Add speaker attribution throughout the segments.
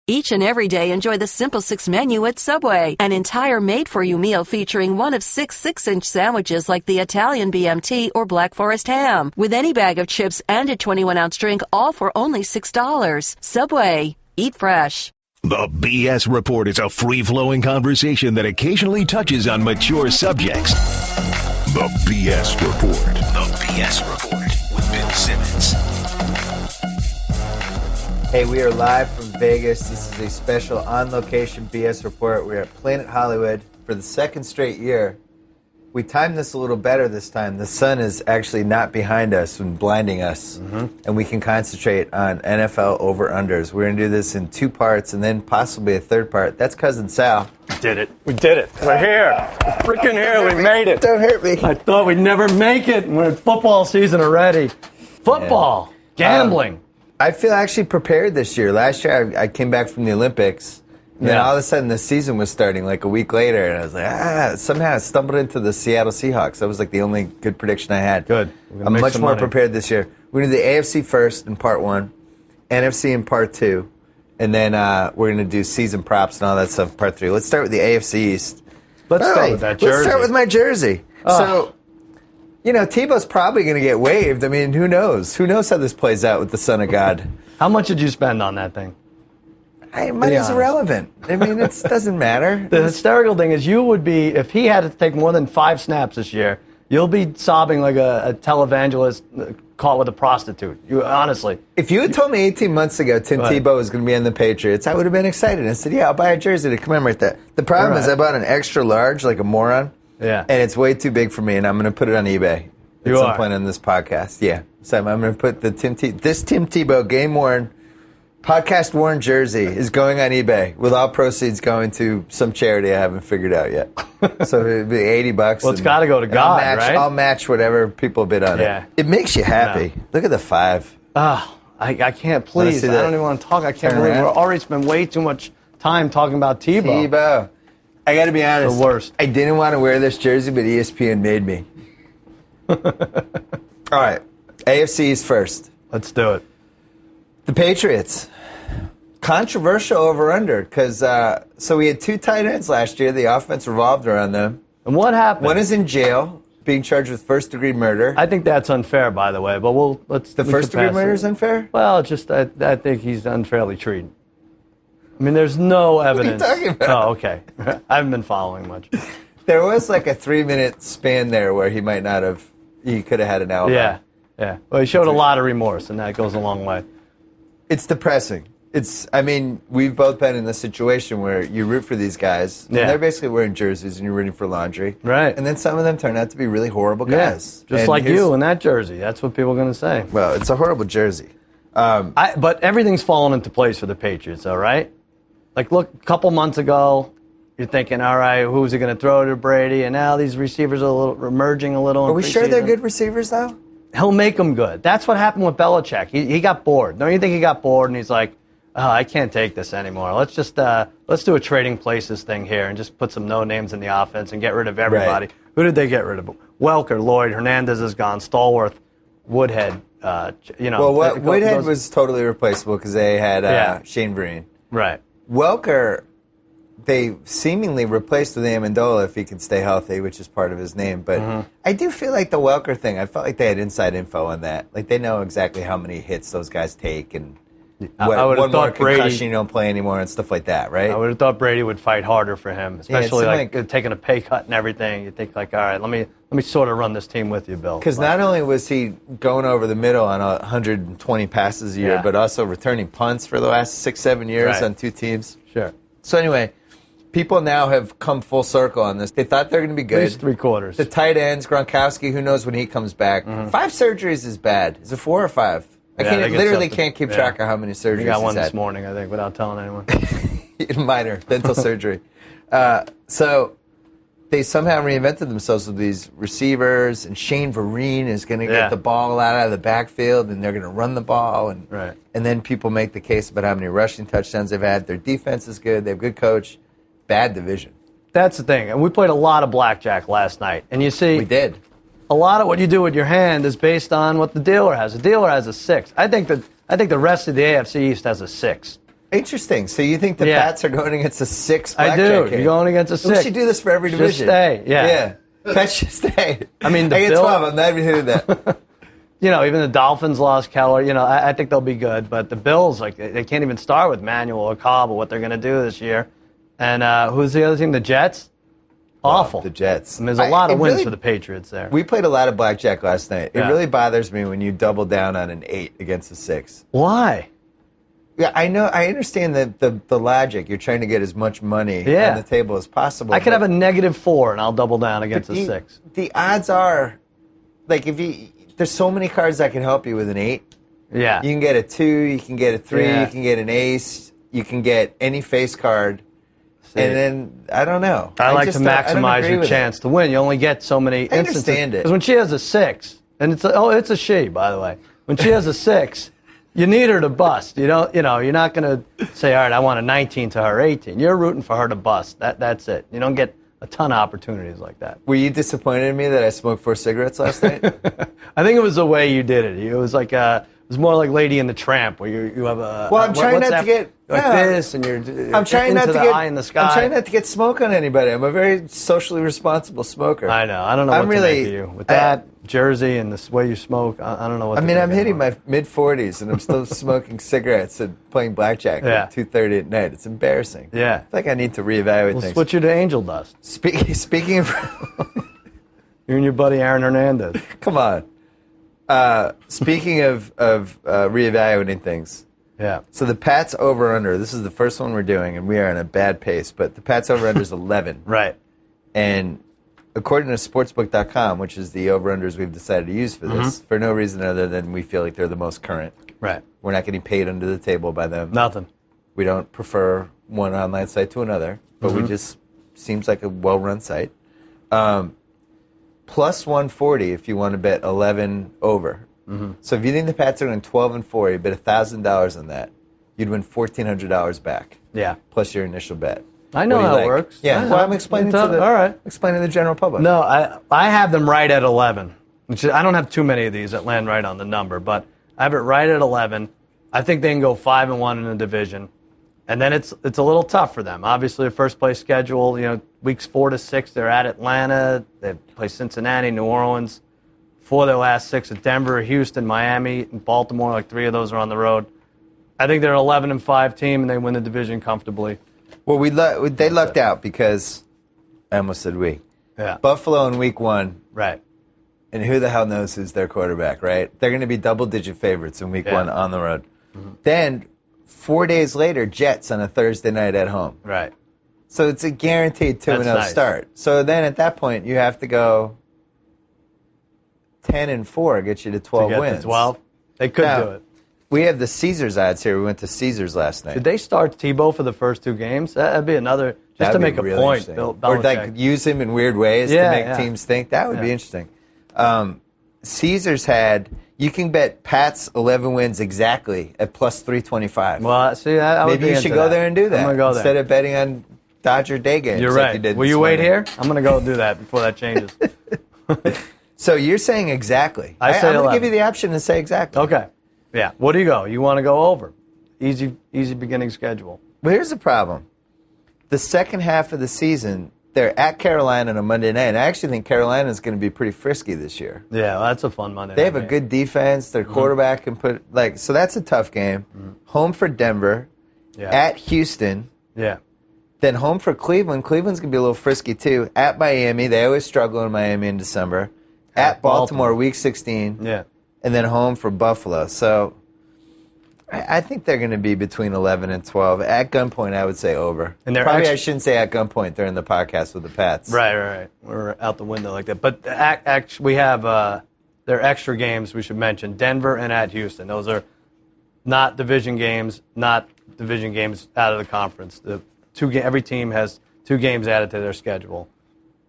Speaker 1: Each and every day, enjoy the Simple Six menu at Subway, an entire made-for-you meal featuring one of 6-inch sandwiches like the Italian BMT or Black Forest ham, with any bag of chips and a 21-ounce drink, all for only $6. Subway. Eat fresh.
Speaker 2: The BS Report is a free-flowing conversation that occasionally touches on mature subjects. The BS Report. The BS Report with Bill Simmons.
Speaker 3: Hey, we are live from Vegas. This is a special on-location BS Report. We're at Planet Hollywood for the second straight year. We timed this a little better this time. The sun is actually not behind us and blinding us, and we can concentrate on NFL over-unders. We're going to do this in two parts and then possibly a third part. That's Cousin Sal.
Speaker 4: We did it. We did it. We're here. We're freaking here. We made it.
Speaker 3: Don't hurt me.
Speaker 4: I thought we'd never make it. We're in football season already. Football. Gambling.
Speaker 3: I feel actually prepared this year. Last year I came back from the Olympics, and then all of a sudden the season was starting like a week later, and I was like, somehow I stumbled into the Seattle Seahawks. That was like the only good prediction I had.
Speaker 4: Good.
Speaker 3: I'm much more prepared this year. We're going to do the AFC first in part one, NFC in part two, and then we're going to do season props and all that stuff in part three. Let's start with the AFC East.
Speaker 4: Let's start with that jersey.
Speaker 3: Let's start with my jersey. So, you know, Tebow's probably going to get waived. I mean, who knows? Who knows how this plays out with the Son of God?
Speaker 4: How much did you spend on that thing?
Speaker 3: Money's irrelevant. I mean, it doesn't matter.
Speaker 4: The hysterical thing is you would be, if he had to take more than 5 snaps this year, you'll be sobbing like a televangelist caught with a prostitute. You honestly.
Speaker 3: If you had told me 18 months ago Tim Tebow was going to be on the Patriots, I would have been excited. I said, yeah, I'll buy a jersey to commemorate that. The problem is I bought an extra large like a moron.
Speaker 4: Yeah.
Speaker 3: And it's way too big for me, and I'm going to put it on eBay at some point on this podcast. Yeah. So I'm going to put the Tim Tebow game-worn, podcast-worn jersey is going on eBay with all proceeds going to some charity I haven't figured out yet. So it'd be $80.
Speaker 4: Well, it's got to go to God, right?
Speaker 3: I'll match whatever people bid on it. It makes you happy. No. Look at the 5.
Speaker 4: Oh, I can't, please. I don't even want to talk. I can't believe we're already spent way too much time talking about Tebow.
Speaker 3: I got to be honest.
Speaker 4: The worst.
Speaker 3: I didn't want to wear this jersey, but ESPN made me. All right. AFC's first.
Speaker 4: Let's do it.
Speaker 3: The Patriots. Controversial over-under because so we had 2 tight ends last year. The offense revolved around them.
Speaker 4: And what happened?
Speaker 3: One is in jail, being charged with first-degree murder.
Speaker 4: I think that's unfair, by the way. But let's.
Speaker 3: The first-degree murder is unfair?
Speaker 4: Well, just I think he's unfairly treated. I mean, there's no evidence.
Speaker 3: What are you talking about?
Speaker 4: Oh, okay. I haven't been following much.
Speaker 3: There was like a 3-minute span there where he might not have. He could have had an alibi.
Speaker 4: Yeah. Well, he showed a lot of remorse, and that goes a long way.
Speaker 3: It's depressing. I mean, we've both been in this situation where you root for these guys, and they're basically wearing jerseys, and you're rooting for laundry.
Speaker 4: Right.
Speaker 3: And then some of them turn out to be really horrible guys.
Speaker 4: Just like you in that jersey. That's what people are going to say.
Speaker 3: Well, it's a horrible jersey.
Speaker 4: But everything's fallen into place for the Patriots, though, right? Like, look, a couple months ago, you're thinking, all right, who's he going to throw to Brady? And now these receivers are emerging a little.
Speaker 3: Are we sure they're good receivers, though?
Speaker 4: He'll make them good. That's what happened with Belichick. He got bored. Don't you think he got bored? And he's like, I can't take this anymore. Let's just let's do a trading places thing here and just put some no names in the offense and get rid of everybody. Right. Who did they get rid of? Welker, Lloyd, Hernandez is gone, Stallworth, Woodhead.
Speaker 3: Well, Woodhead was totally replaceable because they had Shane Vereen.
Speaker 4: Right.
Speaker 3: Welker, they seemingly replaced with Amendola if he can stay healthy, which is part of his name. But I do feel like the Welker thing, I felt like they had inside info on that. Like they know exactly how many hits those guys take and one more concussion you don't play anymore and stuff like that, right?
Speaker 4: I would have thought Brady would fight harder for him, especially like taking a pay cut and everything. You think like, all right, let me sort of run this team with you, Bill.
Speaker 3: Because not only was he going over the middle on 120 passes a year, but also returning punts for the last 6-7 years on 2 teams.
Speaker 4: Sure.
Speaker 3: So anyway, people now have come full circle on this. They thought they were going to be good.
Speaker 4: At least 3/4.
Speaker 3: The tight ends, Gronkowski, who knows when he comes back. 5 surgeries is bad. Is it 4 or 5? I can't keep track of how many surgeries he's had.
Speaker 4: He got one this morning, I think, without telling anyone.
Speaker 3: Minor dental surgery. So they somehow reinvented themselves with these receivers, and Shane Vereen is going to get the ball out of the backfield, and they're going to run the ball. And then people make the case about how many rushing touchdowns they've had. Their defense is good. They have a good coach. Bad division.
Speaker 4: That's the thing. And we played a lot of blackjack last night. And you see,
Speaker 3: we did.
Speaker 4: A lot of what you do with your hand is based on what the dealer has. The dealer has a 6. I think the rest of the AFC East has a 6.
Speaker 3: Interesting. So you think the
Speaker 4: Yeah.
Speaker 3: Pats are going against a 6
Speaker 4: I
Speaker 3: blackjack
Speaker 4: do.
Speaker 3: game?
Speaker 4: You're going against a 6.
Speaker 3: We should do this for every
Speaker 4: Just
Speaker 3: division.
Speaker 4: stay. Yeah.
Speaker 3: Yeah. Pats should stay.
Speaker 4: I mean, the
Speaker 3: I get
Speaker 4: Bill-
Speaker 3: 12. I'm not even hitting that.
Speaker 4: Even the Dolphins lost Keller. I think they'll be good. But the Bills, they can't even start with Manuel or Cobb or what they're going to do this year. And who's the other team? The Jets? Awful.
Speaker 3: The Jets.
Speaker 4: I mean, there's a lot of
Speaker 3: it
Speaker 4: wins
Speaker 3: really-
Speaker 4: for the Patriots there.
Speaker 3: We played a lot of blackjack last night. It
Speaker 4: Yeah.
Speaker 3: really bothers me when you double down on an 8 against a 6.
Speaker 4: Why?
Speaker 3: Yeah, I know. I understand the logic. You're trying to get as much money on the table as possible.
Speaker 4: I could have a -4 and I'll double down against a 6.
Speaker 3: The odds are, like, there's so many cards that can help you with an 8.
Speaker 4: Yeah.
Speaker 3: You can get a 2, you can get a 3,
Speaker 4: Yeah.
Speaker 3: you can get an ace, you can get any face card, and then I don't know.
Speaker 4: I like
Speaker 3: just
Speaker 4: to
Speaker 3: don't- I don't
Speaker 4: maximize
Speaker 3: agree
Speaker 4: your
Speaker 3: with
Speaker 4: chance to win. You only get so many
Speaker 3: I
Speaker 4: instances.
Speaker 3: understand it.
Speaker 4: Because when she has a 6, and it's a she, by the way. When she has a 6, you need her to bust. You're not going to say, all right, I want a 19 to her 18. You're rooting for her to bust. That's it. You don't get a ton of opportunities like that.
Speaker 3: Were you disappointed in me that I smoked 4 cigarettes last night?
Speaker 4: I think it was the way you did it. It was like it was more like Lady and the Tramp, where you have a.
Speaker 3: Well, I'm trying
Speaker 4: what's
Speaker 3: not to get
Speaker 4: like this, and you're.
Speaker 3: I'm trying not
Speaker 4: into
Speaker 3: to
Speaker 4: the
Speaker 3: get
Speaker 4: eye in the sky.
Speaker 3: I'm trying not to get smoke on anybody. I'm a very socially responsible smoker.
Speaker 4: I know. I don't know
Speaker 3: I'm
Speaker 4: what
Speaker 3: really-
Speaker 4: to make of you with that jersey and this way you smoke. I don't know what.
Speaker 3: I
Speaker 4: to
Speaker 3: mean,
Speaker 4: think
Speaker 3: I'm hitting
Speaker 4: anymore.
Speaker 3: my mid-40s and I'm still smoking cigarettes and playing blackjack
Speaker 4: Yeah.
Speaker 3: at 2:30 at night. It's embarrassing.
Speaker 4: Yeah.
Speaker 3: I feel like I need to reevaluate
Speaker 4: We'll
Speaker 3: things.
Speaker 4: switch you to Angel Dust.
Speaker 3: Speaking of,
Speaker 4: You and your buddy Aaron Hernandez.
Speaker 3: come on. Speaking of reevaluating things.
Speaker 4: Yeah.
Speaker 3: So the Pats over/under. This is the first one we're doing, and we are in a bad pace. But the Pats over/under is 11.
Speaker 4: Right.
Speaker 3: And according to Sportsbook.com, which is the over/unders we've decided to use for this, for no reason other than we feel like they're the most current.
Speaker 4: Right.
Speaker 3: We're not getting paid under the table by them.
Speaker 4: Nothing.
Speaker 3: We don't prefer one online site to another, but we just seems like a well-run site. Plus 140 if you want to bet 11 over. So if you think the Pats are going 12-4, you bet $1,000 on that, you'd win $1,400 back
Speaker 4: Yeah.
Speaker 3: plus your initial bet.
Speaker 4: I know
Speaker 3: What do you
Speaker 4: how it
Speaker 3: like?
Speaker 4: works.
Speaker 3: Yeah.
Speaker 4: I know.
Speaker 3: Well, I'm explaining
Speaker 4: All right.
Speaker 3: explaining to the general public.
Speaker 4: No, I have them right at 11. Which I don't have too many of these that land right on the number, but I have it right at 11. I think they can go 5-1 in the division, and then it's a little tough for them. Obviously, a first place schedule. Weeks 4 to 6 they're at Atlanta. They play Cincinnati, New Orleans. 4 of their last 6 at Denver, Houston, Miami, and Baltimore. Like 3 of those are on the road. I think they're an 11-5 team, and they win the division comfortably.
Speaker 3: Well, they lucked out because I almost said we.
Speaker 4: Yeah.
Speaker 3: Buffalo in week 1.
Speaker 4: Right.
Speaker 3: And who the hell knows who's their quarterback, right? They're going to be double-digit favorites in week 1 on the road. Then, 4 days later, Jets on a Thursday night at home.
Speaker 4: Right.
Speaker 3: So it's a guaranteed 2-0
Speaker 4: nice.
Speaker 3: start. So then at that point, you have to go 10-4, get you to 12
Speaker 4: To get
Speaker 3: wins.
Speaker 4: to 12. They could
Speaker 3: Now,
Speaker 4: do it.
Speaker 3: We have the Caesars odds here. We went to Caesars last night.
Speaker 4: Did they start Tebow for the first 2 games? That'd be another, just
Speaker 3: That'd
Speaker 4: to
Speaker 3: be
Speaker 4: make a
Speaker 3: really
Speaker 4: point.
Speaker 3: interesting.
Speaker 4: Bill
Speaker 3: Or like
Speaker 4: Belichick.
Speaker 3: use him in weird ways to
Speaker 4: Yeah,
Speaker 3: make
Speaker 4: yeah.
Speaker 3: teams think. That would be
Speaker 4: Yeah.
Speaker 3: interesting. Caesars you can bet Pats 11 wins exactly at plus 325.
Speaker 4: Well, see, I would
Speaker 3: Maybe
Speaker 4: be
Speaker 3: you should
Speaker 4: into
Speaker 3: go
Speaker 4: that.
Speaker 3: there and do that
Speaker 4: I'm gonna go
Speaker 3: instead
Speaker 4: there.
Speaker 3: of betting on Dodger day games.
Speaker 4: You're
Speaker 3: like
Speaker 4: right.
Speaker 3: You did
Speaker 4: Will
Speaker 3: this
Speaker 4: you wait
Speaker 3: morning.
Speaker 4: here? I'm gonna go do that before that changes.
Speaker 3: So you're saying exactly.
Speaker 4: I say
Speaker 3: I'm going to
Speaker 4: 11.
Speaker 3: give you the option to say exactly.
Speaker 4: Okay. Yeah. What do you go? You want to go over? Easy beginning schedule.
Speaker 3: But here's the problem. The second half of the season, they're at Carolina on a Monday night. And I actually think Carolina is going to be pretty frisky this year.
Speaker 4: Yeah, well, that's a fun Monday.
Speaker 3: They
Speaker 4: night
Speaker 3: have a
Speaker 4: game.
Speaker 3: good defense. Their quarterback can so that's a tough game. Home for Denver,
Speaker 4: Yeah.
Speaker 3: at Houston,
Speaker 4: Yeah.
Speaker 3: then home for Cleveland. Cleveland's going to be a little frisky too. At Miami, they always struggle in Miami in December. At Baltimore, week 16.
Speaker 4: Yeah.
Speaker 3: And then home for Buffalo. So I think they're going to be between 11 and 12. At gunpoint, I would say over.
Speaker 4: And they're
Speaker 3: Probably I
Speaker 4: actually-
Speaker 3: shouldn't say at gunpoint during the podcast with the Pats.
Speaker 4: Right. We're out the window like that. But we have their extra games we should mention. Denver and at Houston. Those are not division games out of the conference. Every team has 2 games added to their schedule.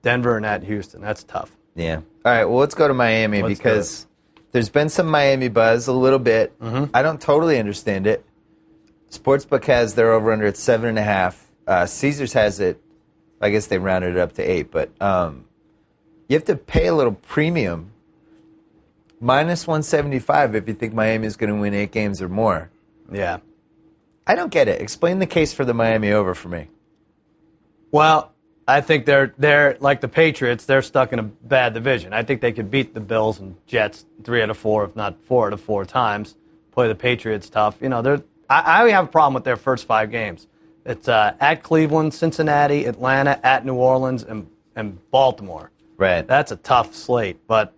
Speaker 4: Denver and at Houston. That's tough.
Speaker 3: Yeah. All right, well, let's go to Miami
Speaker 4: Let's
Speaker 3: because there's been some Miami buzz a little bit. I don't totally understand it. Sportsbook has their over-under at 7.5. Caesars has it, I guess they rounded it up to 8, but you have to pay a little premium. Minus 175 if you think Miami is going to win 8 games or more.
Speaker 4: Yeah.
Speaker 3: I don't get it. Explain the case for the Miami over for me.
Speaker 4: Well, I think they're like the Patriots. They're stuck in a bad division. I think they could beat the Bills and Jets 3 out of 4, if not 4 out of 4 times. Play the Patriots tough. You know, I have a problem with their first 5 games. It's at Cleveland, Cincinnati, Atlanta, at New Orleans, and Baltimore.
Speaker 3: Right.
Speaker 4: That's a tough slate, but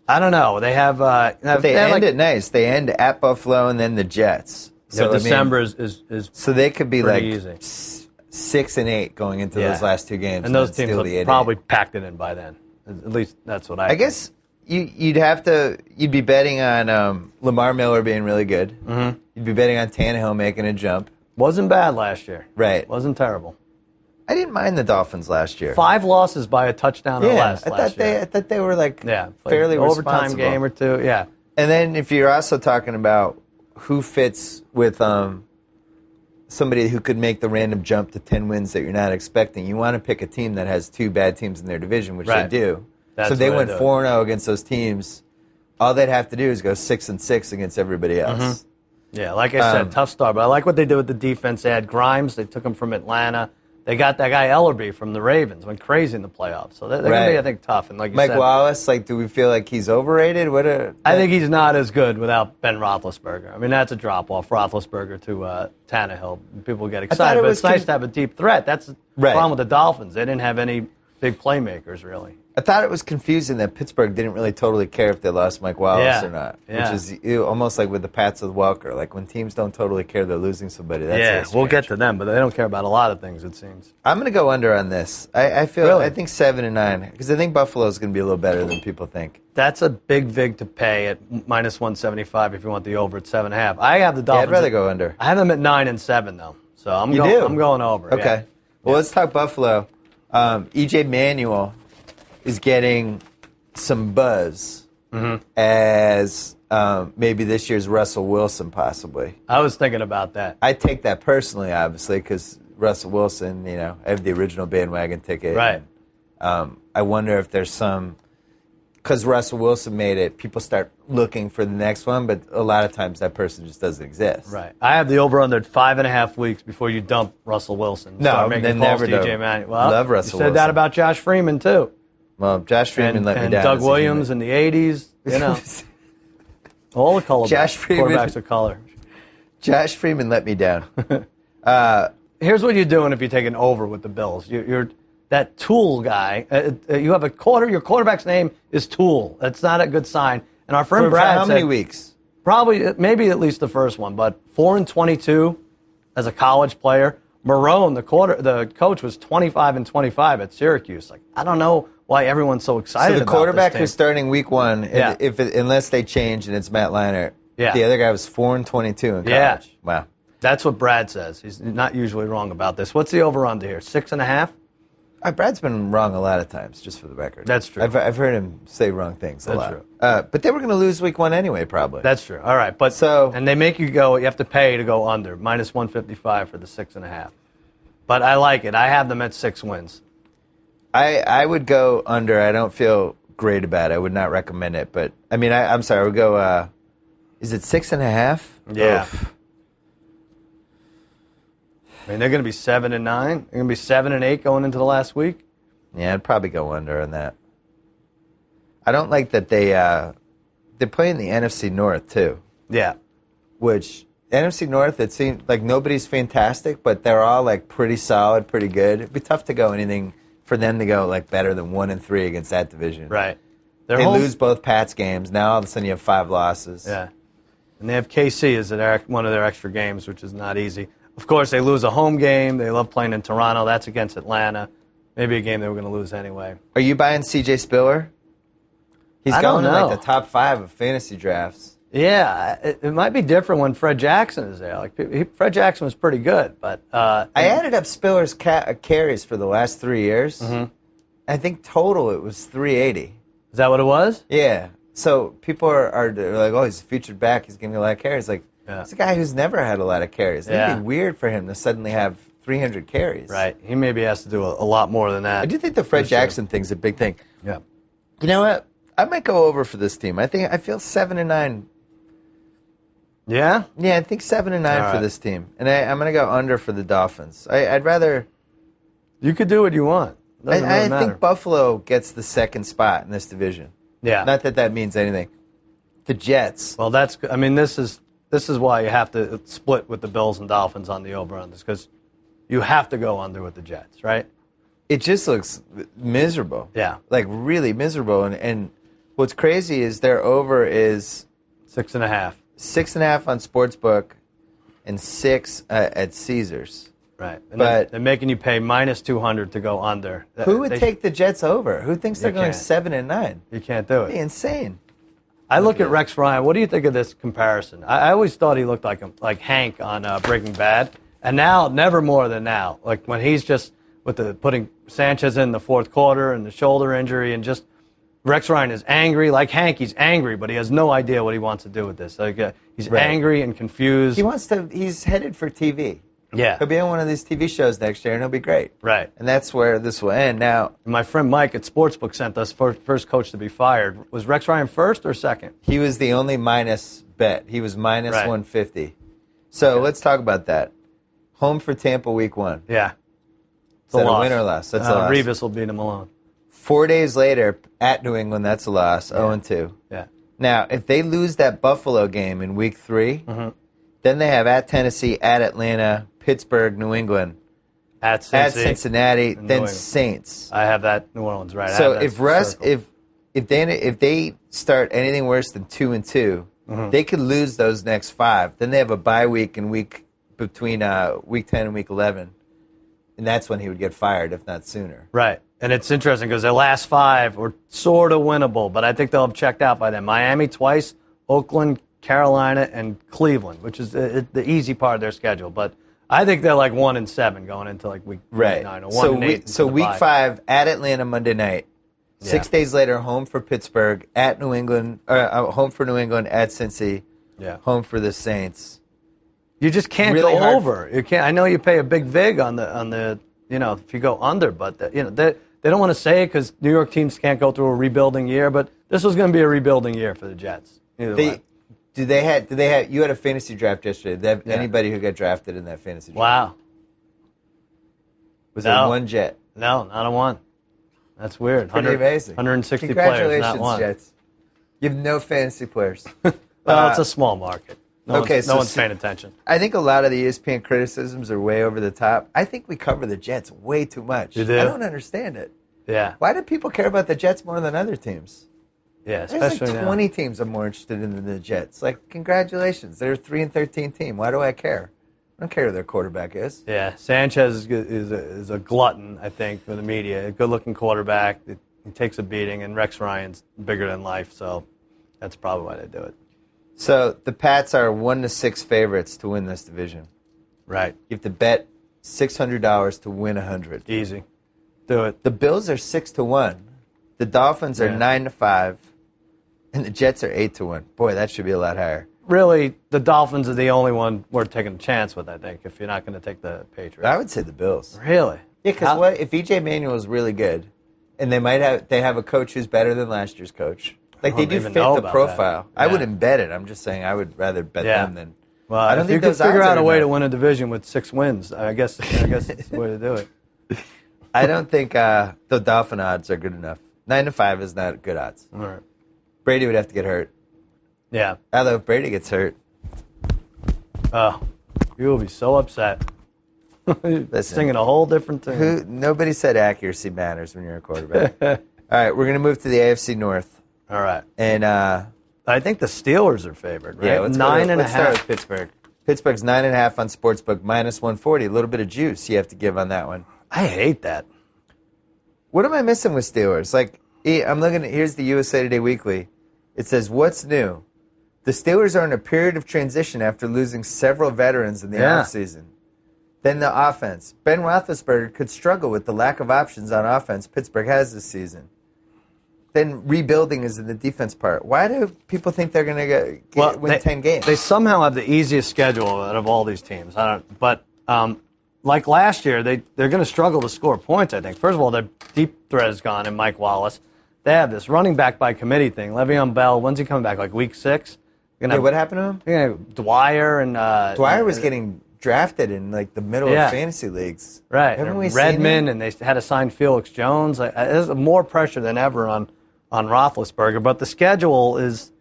Speaker 4: I don't know. They have.
Speaker 3: But they end it nice. They end at Buffalo and then the Jets.
Speaker 4: So December is
Speaker 3: so they could be like
Speaker 4: easy.
Speaker 3: 6 and 8 going into those last 2 games,
Speaker 4: and those teams have probably packed it in by then. At least that's what I think.
Speaker 3: guess you'd be betting on Lamar Miller being really good.
Speaker 4: Mm-hmm.
Speaker 3: You'd be betting on Tannehill making a jump.
Speaker 4: Wasn't bad last year.
Speaker 3: Right.
Speaker 4: Wasn't terrible.
Speaker 3: I didn't mind the Dolphins last year.
Speaker 4: 5 losses by a touchdown or less last year.
Speaker 3: I thought they were like fairly
Speaker 4: overtime
Speaker 3: responsible.
Speaker 4: game or 2. Yeah.
Speaker 3: And then if you're also talking about who fits with somebody who could make the random jump to 10 wins that you're not expecting, you want to pick a team that has 2 bad teams in their division, which they do.
Speaker 4: That's
Speaker 3: so they
Speaker 4: what
Speaker 3: went 4-0 against those teams. All they'd have to do is go 6-6 against everybody else.
Speaker 4: Mm-hmm. Yeah, like I said, tough start. But I like what they did with the defense. They had Grimes. They took him from Atlanta. They got that guy Ellerby from the Ravens. Went crazy in the playoffs. So they're going to be, I think, tough. And like you
Speaker 3: Mike
Speaker 4: said,
Speaker 3: Wallace, do we feel like he's overrated?
Speaker 4: I think he's not as good without Ben Roethlisberger. I mean, that's a drop-off, Roethlisberger to Tannehill. People get excited, but it's nice to have a deep threat. That's the problem with the Dolphins. They didn't have any big playmakers, really.
Speaker 3: I thought it was confusing that Pittsburgh didn't really totally care if they lost Mike Wallace or not, which is almost like with the Pats with Welker. Like when teams don't totally care they're losing somebody. That's
Speaker 4: we'll get to them, but they don't care about a lot of things, it seems.
Speaker 3: I'm going to go under on this. I think 7 and 9 because I think Buffalo's going to be a little better than people think.
Speaker 4: That's a big vig to pay at minus 175 if you want the over at 7.5. I have the Dolphins.
Speaker 3: I'd rather go under.
Speaker 4: I have them at 9 and 7 though, so I'm going over.
Speaker 3: Okay.
Speaker 4: Yeah.
Speaker 3: Well, let's talk Buffalo. EJ Manuel is getting some buzz as maybe this year's Russell Wilson, possibly.
Speaker 4: I was thinking about that.
Speaker 3: I take that personally, obviously, because Russell Wilson, I have the original bandwagon ticket.
Speaker 4: Right.
Speaker 3: I wonder if there's because Russell Wilson made it, people start looking for the next one, but a lot of times that person just doesn't exist.
Speaker 4: Right. I have the over-under 5.5 weeks before you dump Russell Wilson.
Speaker 3: No, then never do.
Speaker 4: Well,
Speaker 3: love Russell
Speaker 4: you said
Speaker 3: Wilson.
Speaker 4: that about Josh Freeman, too.
Speaker 3: Well, Josh Freeman let me down.
Speaker 4: And Doug Williams in the 80s, all the color quarterbacks of color.
Speaker 3: Josh Freeman let me down.
Speaker 4: Here's what you're doing if you take an over with the Bills. You're that Tool guy. You have your quarterback's name is Tool. That's not a good sign. And our friend Brad
Speaker 3: said, how many weeks?
Speaker 4: Probably, maybe at least the first one, but 4-22 as a college player. Marone, the coach, was 25-25 at Syracuse. I don't know why everyone's so excited about this.
Speaker 3: So the quarterback who's starting week 1, unless they change and it's Matt Leinart, the other guy was 4-22 in college.
Speaker 4: Yeah.
Speaker 3: Wow.
Speaker 4: That's what Brad says. He's not usually wrong about this. What's the over-under here? 6.5?
Speaker 3: Brad's been wrong a lot of times, just for the record.
Speaker 4: That's true.
Speaker 3: I've heard him say wrong things a lot.
Speaker 4: True.
Speaker 3: But they were going to lose week 1 anyway, probably.
Speaker 4: That's true. All right. And they make you have to pay to go under, minus 155 for the 6.5. But I like it. I have them at 6 wins.
Speaker 3: I would go under. I don't feel great about it. I would not recommend it. But, I'm sorry. I would go, is it 6.5?
Speaker 4: Yeah.
Speaker 3: Oof. They're
Speaker 4: going to be 7 and 9. They're going to be 7 and 8 going into the last week.
Speaker 3: Yeah, I'd probably go under on that. I don't like that they're playing the NFC North, too.
Speaker 4: Yeah.
Speaker 3: Which, NFC North, it seems like nobody's fantastic, but they're all, pretty solid, pretty good. It'd be tough to go anything for them to go, better than 1-3 against that division.
Speaker 4: Right.
Speaker 3: They lose both Pats games. Now, all of a sudden, you have 5 losses.
Speaker 4: Yeah. And they have KC as one of their extra games, which is not easy. Of course, they lose a home game. They love playing in Toronto. That's against Atlanta. Maybe a game they were going to lose anyway.
Speaker 3: Are you buying C.J. Spiller? He's going in the top 5 of fantasy drafts.
Speaker 4: Yeah, it might be different when Fred Jackson is there. Fred Jackson was pretty good, but
Speaker 3: I added up Spiller's carries for the last 3 years.
Speaker 4: Mm-hmm.
Speaker 3: I think total it was 380.
Speaker 4: Is that what it was?
Speaker 3: Yeah. So people are like, oh, he's featured back. He's getting a lot of carries. It's a guy who's never had a lot of carries. It'd be weird for him to suddenly have 300 carries.
Speaker 4: Right. He maybe has to do a lot more than that.
Speaker 3: I do think the Fred Jackson thing's a big thing.
Speaker 4: Yeah.
Speaker 3: You know what? I might go over for this team. I feel 7 and 9.
Speaker 4: Yeah?
Speaker 3: Yeah, I think 7-9 for this team. And I'm going to go under for the Dolphins. I'd rather...
Speaker 4: You could do what you want.
Speaker 3: I think Buffalo gets the second spot in this division.
Speaker 4: Yeah.
Speaker 3: Not that means anything. The Jets.
Speaker 4: Well, this is why you have to split with the Bills and Dolphins on the over-unders, because you have to go under with the Jets, right?
Speaker 3: It just looks miserable.
Speaker 4: Yeah.
Speaker 3: Like really miserable. And what's crazy is their over is
Speaker 4: 6.5.
Speaker 3: 6.5 on Sportsbook and 6 at Caesars.
Speaker 4: Right. And
Speaker 3: but
Speaker 4: they're making you pay minus 200 to go under.
Speaker 3: Who would take the Jets over? Who thinks they're going 7-9?
Speaker 4: You can't do it.
Speaker 3: It'd be insane.
Speaker 4: I look at Rex Ryan. What do you think of this comparison? I always thought he looked like Hank on Breaking Bad, and now never more than now. Like when he's just with putting Sanchez in the fourth quarter and the shoulder injury, and just Rex Ryan is angry. Like Hank, he's angry, but he has no idea what he wants to do with this. Like he's angry and confused.
Speaker 3: He's headed for TV.
Speaker 4: Yeah.
Speaker 3: He'll be on one of these TV shows next year, and he'll be great.
Speaker 4: Right.
Speaker 3: And that's where this will end. Now,
Speaker 4: my friend Mike at Sportsbook sent us first coach to be fired. Was Rex Ryan first or second?
Speaker 3: He was the only minus bet. He was minus 150. So let's talk about that. Home for Tampa week 1.
Speaker 4: Yeah.
Speaker 3: Is that a win or loss? That's a loss.
Speaker 4: Revis will beat him alone.
Speaker 3: 4 days later, at New England, that's a loss, 0-2.
Speaker 4: Yeah.
Speaker 3: Now, if they lose that Buffalo game in week 3, then they have at Tennessee, at Atlanta, Pittsburgh, New England,
Speaker 4: at
Speaker 3: Cincinnati, then Saints.
Speaker 4: I have that New Orleans right.
Speaker 3: So if they start anything worse than 2-2, they could lose those next 5. Then they have a bye week in between week 10 and week 11, and that's when he would get fired, if not sooner.
Speaker 4: Right. And it's interesting because their last 5 were sort of winnable, but I think they'll have checked out by then. Miami twice, Oakland, Carolina, and Cleveland, which is the easy part of their schedule. But I think they're like 1-7 going into like week 9 or 1-8.
Speaker 3: So week 5 at Atlanta Monday night. 6 days later, home for Pittsburgh, at New England, home for New England, at Cincy, home for the Saints.
Speaker 4: You just can't go over. You can't. I know you pay a big vig on the if you go under, but they don't want to say it because New York teams can't go through a rebuilding year. But this was going to be a rebuilding year for the Jets.
Speaker 3: Do they have? You had a fantasy draft yesterday. Did they have anybody who got drafted in that fantasy draft?
Speaker 4: Wow.
Speaker 3: Was there one Jet?
Speaker 4: No, not a one. That's weird.
Speaker 3: Pretty amazing.
Speaker 4: 160 players, not one.
Speaker 3: Congratulations, Jets. You have no fantasy players.
Speaker 4: Well, it's a small market. No one's paying attention.
Speaker 3: I think a lot of the ESPN criticisms are way over the top. I think we cover the Jets way too much.
Speaker 4: You do?
Speaker 3: I don't understand it.
Speaker 4: Yeah.
Speaker 3: Why do people care about the Jets more than other teams?
Speaker 4: Yeah, especially
Speaker 3: There's like 20 teams I'm more interested in than the Jets. Like, congratulations. They're a 3-13 team. Why do I care? I don't care who their quarterback is.
Speaker 4: Yeah, Sanchez is a glutton, I think, for the media. A good-looking quarterback. He takes a beating, and Rex Ryan's bigger than life, so that's probably why they do it.
Speaker 3: So the Pats are 1-6 favorites to win this division.
Speaker 4: Right.
Speaker 3: You have to bet $600 to win 100.
Speaker 4: Easy. Do it.
Speaker 3: The Bills are 6-1. The Dolphins are 9-5. And the Jets are 8-1. Boy, that should be a lot higher.
Speaker 4: Really, the Dolphins are the only one worth taking a chance with, I think, if you're not going to take the Patriots.
Speaker 3: I would say the Bills.
Speaker 4: Really?
Speaker 3: Yeah, because if E.J. Manuel is really good, and they have a coach who's better than last year's coach. Like, they do fit the profile.
Speaker 4: Yeah.
Speaker 3: I wouldn't bet it. I'm just saying I would rather bet them than...
Speaker 4: Well,
Speaker 3: I don't
Speaker 4: if
Speaker 3: think
Speaker 4: you
Speaker 3: those
Speaker 4: could figure
Speaker 3: odds
Speaker 4: out
Speaker 3: are
Speaker 4: a way
Speaker 3: enough.
Speaker 4: to win a division with 6 wins, I guess it's the way to do it.
Speaker 3: I don't think the Dolphin odds are good enough. 9-5 is not good odds.
Speaker 4: All right.
Speaker 3: Brady would have to get hurt.
Speaker 4: Yeah.
Speaker 3: Although if Brady gets hurt...
Speaker 4: Oh, you will be so upset. Singing a whole different tune.
Speaker 3: Nobody said accuracy matters when you're a quarterback. All right, we're going to move to the AFC North.
Speaker 4: All right.
Speaker 3: And
Speaker 4: I think the Steelers are favored, right?
Speaker 3: Yeah, let's start
Speaker 4: $9.5.
Speaker 3: with Pittsburgh. Pittsburgh's 9.5 on Sportsbook, minus 140. A little bit of juice you have to give on that one.
Speaker 4: I hate that.
Speaker 3: What am I missing with Steelers? Like, I'm looking at, here's the USA Today Weekly. It says, what's new? The Steelers are in a period of transition after losing several veterans in the offseason. Then the offense. Ben Roethlisberger could struggle with the lack of options on offense Pittsburgh has this season. Then rebuilding is in the defense part. Why do people think they're going to win 10 games?
Speaker 4: They somehow have the easiest schedule out of all these teams. But like last year, they're going to struggle to score points, I think. First of all, their deep threat is gone in Mike Wallace. They have this running back by committee thing. Le'Veon Bell, when's he coming back? Like week 6?
Speaker 3: What happened to him?
Speaker 4: Dwyer and
Speaker 3: Dwyer was getting drafted in like the middle of fantasy leagues.
Speaker 4: Right.
Speaker 3: Haven't we
Speaker 4: Redmond,
Speaker 3: seen
Speaker 4: and they had to sign Felix Jones. There's more pressure than ever on Roethlisberger, but the schedule is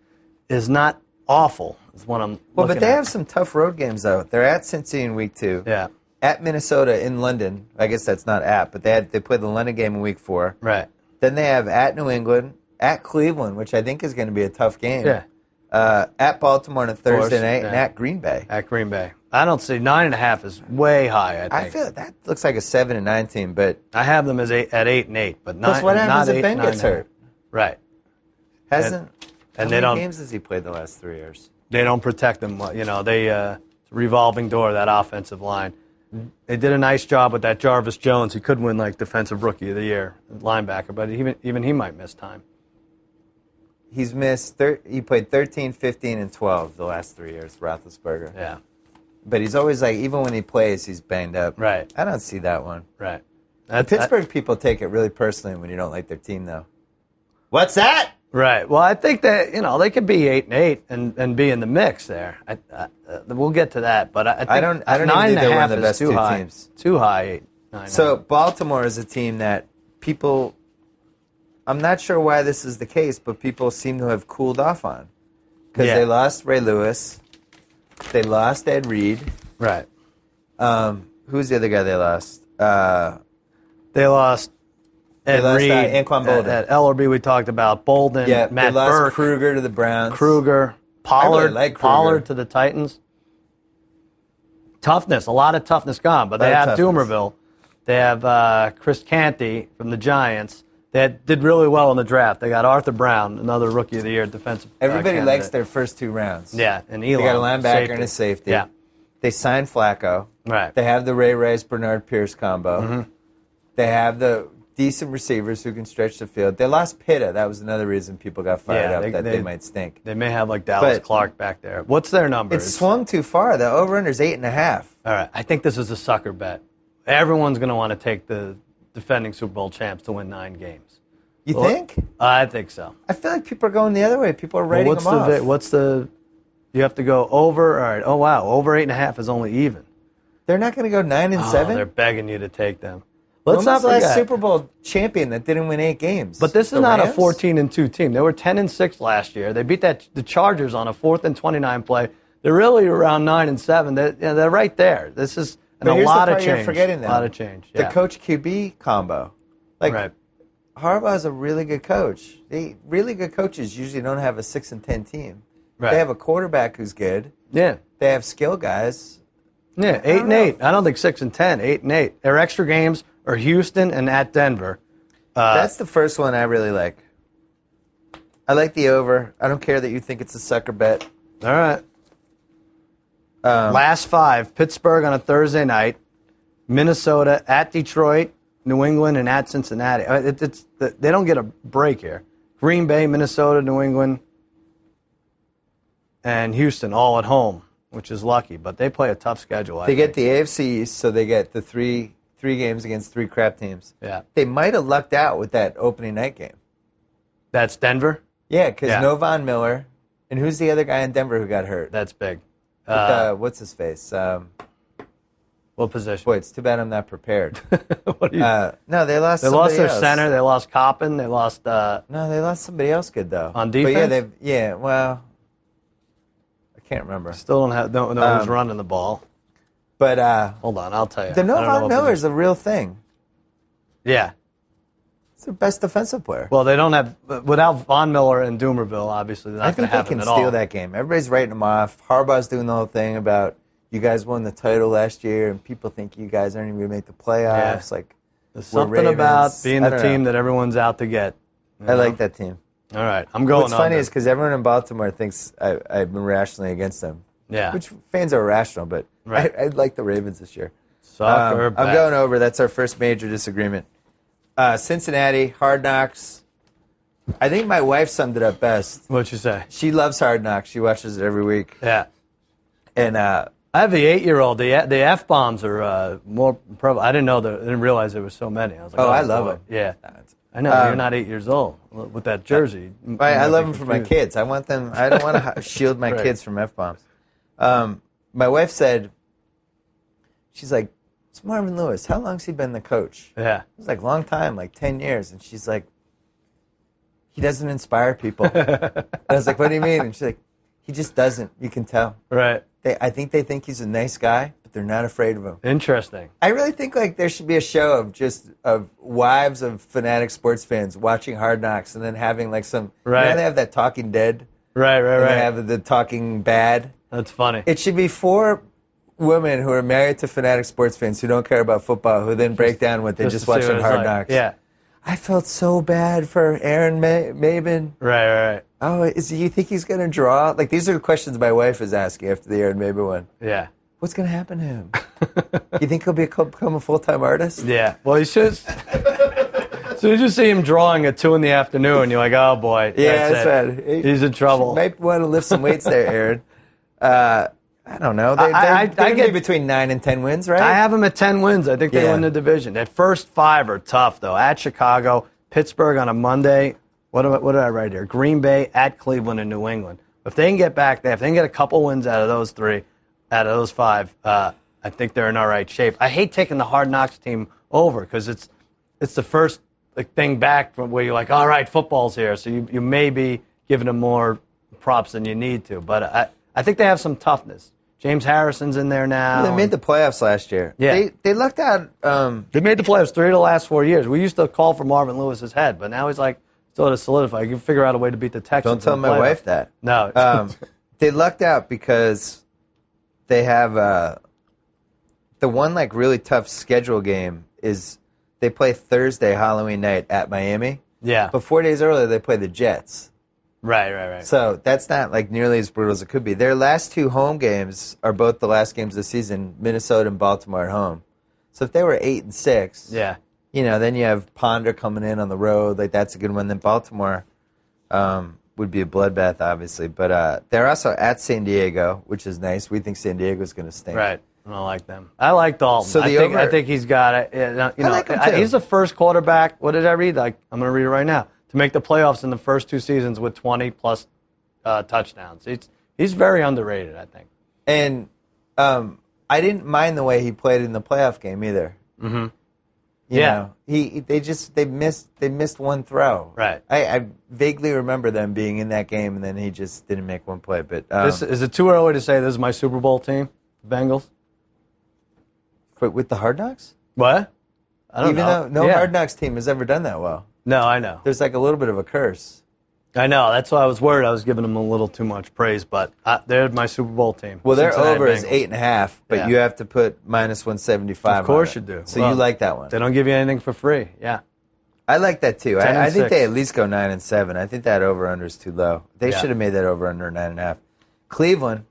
Speaker 4: not awful. Is what I'm
Speaker 3: Well, but they
Speaker 4: at.
Speaker 3: have some tough road games though. They're at Cincy in week 2.
Speaker 4: Yeah.
Speaker 3: At Minnesota in London. I guess that's not at, but they played the London game in week 4.
Speaker 4: Right.
Speaker 3: Then they have at New England, at Cleveland, which I think is going to be a tough game.
Speaker 4: Yeah.
Speaker 3: At Baltimore on a Thursday night,
Speaker 4: yeah.
Speaker 3: and at Green Bay.
Speaker 4: At Green Bay. I don't see 9.5 is way high. I think.
Speaker 3: I feel that looks like a 7-9 team, but
Speaker 4: I have them as at 8-8, but
Speaker 3: plus what happens if Ben gets hurt?
Speaker 4: Right.
Speaker 3: How
Speaker 4: they
Speaker 3: many
Speaker 4: don't.
Speaker 3: games has he played the last 3 years?
Speaker 4: They don't protect them. You know, it's a revolving door, that offensive line. They did a nice job with that Jarvis Jones. He could win like Defensive Rookie of the Year linebacker, but even he might miss time.
Speaker 3: He's missed. He played 13, 15, and 12 the last 3 years, Roethlisberger.
Speaker 4: Yeah.
Speaker 3: But he's always like, even when he plays, he's banged up.
Speaker 4: Right.
Speaker 3: I don't see that one.
Speaker 4: Right.
Speaker 3: The Pittsburgh people take it really personally when you don't like their team, though. What's that?
Speaker 4: Right. Well, I think that they could be 8-8 and be in the mix there. We'll get to that, but I think
Speaker 3: I don't even think they're one of the best
Speaker 4: too
Speaker 3: two
Speaker 4: high.
Speaker 3: teams.
Speaker 4: Too high. 8-9.
Speaker 3: So Baltimore is a team that people. I'm not sure why this is the case, but people seem to have cooled off on because they lost Ray Lewis, they lost Ed Reed.
Speaker 4: Right.
Speaker 3: Who's the other guy they lost?
Speaker 4: They lost Ed Reed,
Speaker 3: Anquan Bolden.
Speaker 4: At LRB we talked about Bolden,
Speaker 3: Yeah,
Speaker 4: Matt
Speaker 3: they lost
Speaker 4: Burke,
Speaker 3: Kruger to the Browns.
Speaker 4: Pollard,
Speaker 3: I really like Kruger.
Speaker 4: Pollard to the Titans. Toughness, a lot of toughness gone, but they have Doomerville. They have Chris Canty from the Giants. They did really well in the draft. They got Arthur Brown, another Rookie of the Year defensive.
Speaker 3: Everybody
Speaker 4: candidate.
Speaker 3: likes their first 2 rounds.
Speaker 4: Yeah, and Elon.
Speaker 3: They got a linebacker
Speaker 4: safety.
Speaker 3: and a safety.
Speaker 4: Yeah.
Speaker 3: They signed Flacco.
Speaker 4: Right.
Speaker 3: They have the Ray Rice Bernard Pierce combo.
Speaker 4: Mm-hmm.
Speaker 3: They have the decent receivers who can stretch the field. They lost Pitta. That was another reason people got fired up that they might stink.
Speaker 4: They may have like Dallas Clark back there. What's their number?
Speaker 3: It's swung too far. The over-under's 8.5.
Speaker 4: All right. I think this is a sucker bet. Everyone's going to want to take the defending Super Bowl champs to win 9 games.
Speaker 3: You think?
Speaker 4: I think so.
Speaker 3: I feel like people are going the other way. People are writing them off.
Speaker 4: You have to go over. All right. Oh, wow. Over 8.5 is only even.
Speaker 3: They're not going to go 9 and 7?
Speaker 4: They're begging you to take them.
Speaker 3: Let's not forget. Last Super Bowl champion that didn't win 8 games.
Speaker 4: But this is not a 14-2 team. They were 10-6 last year. They beat the Chargers on a 4th and 29 play. They're really around 9 and 7. They're right there. This is a lot of change.
Speaker 3: You're forgetting them.
Speaker 4: A lot of change. Yeah.
Speaker 3: The coach QB combo.
Speaker 4: Right.
Speaker 3: Harbaugh's a really good coach. Really good coaches usually don't have a 6 and 10 team.
Speaker 4: Right.
Speaker 3: They have a quarterback who's good.
Speaker 4: Yeah.
Speaker 3: They have skill guys.
Speaker 4: Yeah, 8 and 8. I don't think 6 and 10. 8 and 8. Their extra games are Houston and at Denver.
Speaker 3: That's the first one I really like. I like the over. I don't care that you think it's a sucker bet.
Speaker 4: All right. Last 5: Pittsburgh on a Thursday night, Minnesota at Detroit, New England, and at Cincinnati. They don't get a break here. Green Bay, Minnesota, New England, and Houston all at home, which is lucky. But they play a tough schedule.
Speaker 3: They get the AFC East, so they get the three games against 3 crap teams.
Speaker 4: Yeah.
Speaker 3: They might have lucked out with that opening night game.
Speaker 4: That's Denver?
Speaker 3: Yeah, because no Von Miller. And who's the other guy in Denver who got hurt?
Speaker 4: That's big.
Speaker 3: What's his face?
Speaker 4: What position?
Speaker 3: Boy, it's too bad I'm not prepared.
Speaker 4: What do you
Speaker 3: no, they lost.
Speaker 4: They lost their center. They lost Coppin. They lost.
Speaker 3: No, they lost somebody else good though.
Speaker 4: On defense.
Speaker 3: But well, I can't remember.
Speaker 4: Still don't know who's running the ball.
Speaker 3: But
Speaker 4: hold on, I'll tell you.
Speaker 3: The Von Miller is a real thing.
Speaker 4: Yeah.
Speaker 3: It's their best defensive player.
Speaker 4: Well, they don't have without Von Miller and Doomerville. Obviously, they're not
Speaker 3: I think
Speaker 4: they
Speaker 3: can steal that game. Everybody's writing them off. Harbaugh's doing the whole thing about you guys won the title last year, and people think you guys aren't even going to make the playoffs.
Speaker 4: Yeah.
Speaker 3: Like
Speaker 4: there's something about being the team that everyone's out to get.
Speaker 3: I like that team.
Speaker 4: All right, I'm going.
Speaker 3: What's funny is because everyone in Baltimore thinks I've been rationally against them.
Speaker 4: Yeah.
Speaker 3: Which fans are irrational, but I like the Ravens this year.
Speaker 4: I'm
Speaker 3: going over. That's our first major disagreement. Cincinnati, Hard Knocks. I think my wife summed it up best.
Speaker 4: What'd you say?
Speaker 3: She loves Hard Knocks. She watches it every week.
Speaker 4: Yeah.
Speaker 3: And
Speaker 4: I have the 8-year-old. The F-bombs are more prevalent. I didn't realize there were so many. I was like,
Speaker 3: I love them.
Speaker 4: Yeah. I know, you're not 8 years old with that jersey.
Speaker 3: Right, I love them for my kids. I don't want to shield my kids from F-bombs. My wife said, she's like, it's Marvin Lewis. How long's he been the coach?
Speaker 4: Yeah.
Speaker 3: It was like a long time, like 10 years. And she's like, he doesn't inspire people. And I was like, what do you mean? And she's like, he just doesn't. You can tell.
Speaker 4: Right.
Speaker 3: I think they think he's a nice guy, but they're not afraid of him.
Speaker 4: Interesting.
Speaker 3: I really think like there should be a show of wives of fanatic sports fans watching Hard Knocks and then having like some.
Speaker 4: Right.
Speaker 3: You know, they have that Talking Dead.
Speaker 4: Right.
Speaker 3: They have the Talking Bad.
Speaker 4: That's funny.
Speaker 3: It should be 4 women who are married to fanatic sports fans who don't care about football, who then break down what they just watched on Hard Knocks.
Speaker 4: Yeah.
Speaker 3: I felt so bad for Aaron Maben.
Speaker 4: Right.
Speaker 3: Oh, you think he's going to draw? Like, these are the questions my wife is asking after the Aaron Maben one.
Speaker 4: Yeah.
Speaker 3: What's going to happen to him? You think he'll become a full-time artist?
Speaker 4: Yeah. Well, he should. As soon as you see him drawing at 2 PM, you're like, oh, boy.
Speaker 3: Yeah, that's right.
Speaker 4: He's in trouble.
Speaker 3: Might want to lift some weights there, Aaron. I don't know. They're going to be between 9 and 10 wins, right?
Speaker 4: I have them at 10 wins. I think they win the division. Their first 5 are tough, though. At Chicago, Pittsburgh on a Monday. What did I write here? Green Bay, at Cleveland, and New England. If they can get back there, if they can get a couple wins out of those 3, out of those 5, I think they're in all right shape. I hate taking the Hard Knocks team over because it's the first thing back from where you're like, all right, football's here. So you may be giving them more props than you need to. But I think they have some toughness. James Harrison's in there now.
Speaker 3: They made the playoffs last year.
Speaker 4: Yeah.
Speaker 3: They lucked out.
Speaker 4: They made the playoffs 3 of the last 4 years. We used to call for Marvin Lewis's head, but now he's like sort of solidified. You can figure out a way to beat the Texans.
Speaker 3: Don't tell my wife that.
Speaker 4: No.
Speaker 3: They lucked out because they have the one like really tough schedule game is they play Thursday Halloween night at Miami.
Speaker 4: Yeah.
Speaker 3: But 4 days earlier they play the Jets.
Speaker 4: Right.
Speaker 3: So that's not like nearly as brutal as it could be. Their last 2 home games are both the last games of the season, Minnesota and Baltimore at home. So if they were 8-6, then you have Ponder coming in on the road. Like that's a good one. Then Baltimore would be a bloodbath, obviously. But they're also at San Diego, which is nice. We think San Diego's going to stink.
Speaker 4: Right. I don't like them. I like Dalton.
Speaker 3: So
Speaker 4: I think he's got it.
Speaker 3: I like him too.
Speaker 4: He's the first quarterback. What did I read? I'm going to read it right now. To make the playoffs in the first 2 seasons with 20-plus touchdowns. He's very underrated, I think.
Speaker 3: And I didn't mind the way he played in the playoff game either.
Speaker 4: Mm-hmm.
Speaker 3: You know, they missed one throw.
Speaker 4: Right.
Speaker 3: I vaguely remember them being in that game, and then he just didn't make one play. But
Speaker 4: is it too early to say this is my Super Bowl team, Bengals?
Speaker 3: With the Hard Knocks?
Speaker 4: What? I don't know.
Speaker 3: Even though no Hard Knocks team has ever done that well.
Speaker 4: No, I know.
Speaker 3: There's like a little bit of a curse.
Speaker 4: I know. That's why I was worried I was giving them a little too much praise, but they're my Super Bowl team.
Speaker 3: Well, their
Speaker 4: Cincinnati
Speaker 3: over
Speaker 4: Bengals.
Speaker 3: is 8.5, but you have to put -175.
Speaker 4: Of course you do.
Speaker 3: So you like that one.
Speaker 4: They don't give you anything for free. Yeah.
Speaker 3: I like that too. I think
Speaker 4: 6.
Speaker 3: they at least go 9-7. I think that over/under is too low. They should have made that over/under 9.5. Cleveland,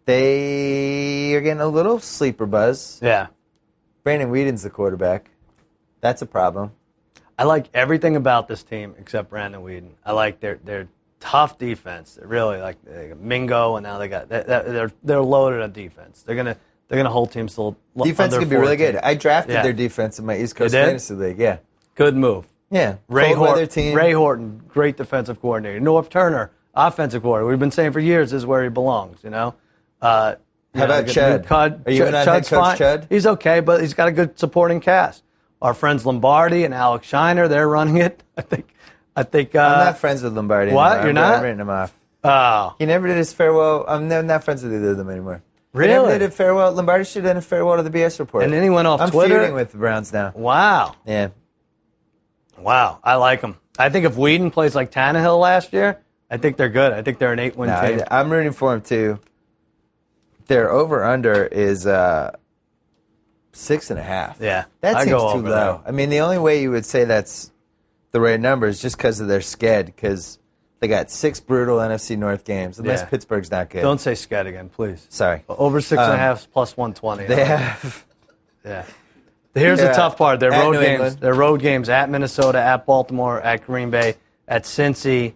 Speaker 3: they are getting a little sleeper buzz.
Speaker 4: Yeah.
Speaker 3: Brandon Whedon's the quarterback. That's a problem.
Speaker 4: I like everything about this team except Brandon Whedon. I like their tough defense. They're really like they got Mingo, and now they're loaded on defense. They're gonna hold teams still.
Speaker 3: Defense could be really good. I drafted their defense in my East Coast Fantasy League. Yeah.
Speaker 4: Good move.
Speaker 3: Yeah.
Speaker 4: Ray Horton, great defensive coordinator. North Turner, offensive coordinator. We've been saying for years this is where he belongs. You know.
Speaker 3: How about Chud?
Speaker 4: Are
Speaker 3: you in on head coach Chud?
Speaker 4: He's okay, but he's got a good supporting cast. Our friends Lombardi and Alex Shiner, they're running it. I think.
Speaker 3: I'm not friends with Lombardi
Speaker 4: what?
Speaker 3: anymore.
Speaker 4: You're not?
Speaker 3: I'm writing him off.
Speaker 4: Oh.
Speaker 3: He never did his farewell. I'm not friends with either of them anymore.
Speaker 4: Really?
Speaker 3: He never did a farewell. Lombardi should have done a farewell to the BS report.
Speaker 4: And then he went off
Speaker 3: I'm
Speaker 4: Twitter.
Speaker 3: I'm feuding with the Browns now.
Speaker 4: Wow.
Speaker 3: Yeah.
Speaker 4: Wow. I like him. I think if Whedon plays like Tannehill last year, I think they're good. I think they're an 8-win team.
Speaker 3: I'm rooting for him too. Their over/under is 6.5.
Speaker 4: Yeah,
Speaker 3: that seems
Speaker 4: too
Speaker 3: low.
Speaker 4: There.
Speaker 3: I mean, the only way you would say that's the right number is just because of their sked, because they got 6 brutal NFC North games. Unless Pittsburgh's not good.
Speaker 4: Don't say sked again, please.
Speaker 3: Sorry.
Speaker 4: Over 6.5 plus 120.
Speaker 3: They have.
Speaker 4: Yeah. Here's the tough part. Their road games.
Speaker 3: England.
Speaker 4: Their road games at Minnesota, at Baltimore, at Green Bay, at Cincy,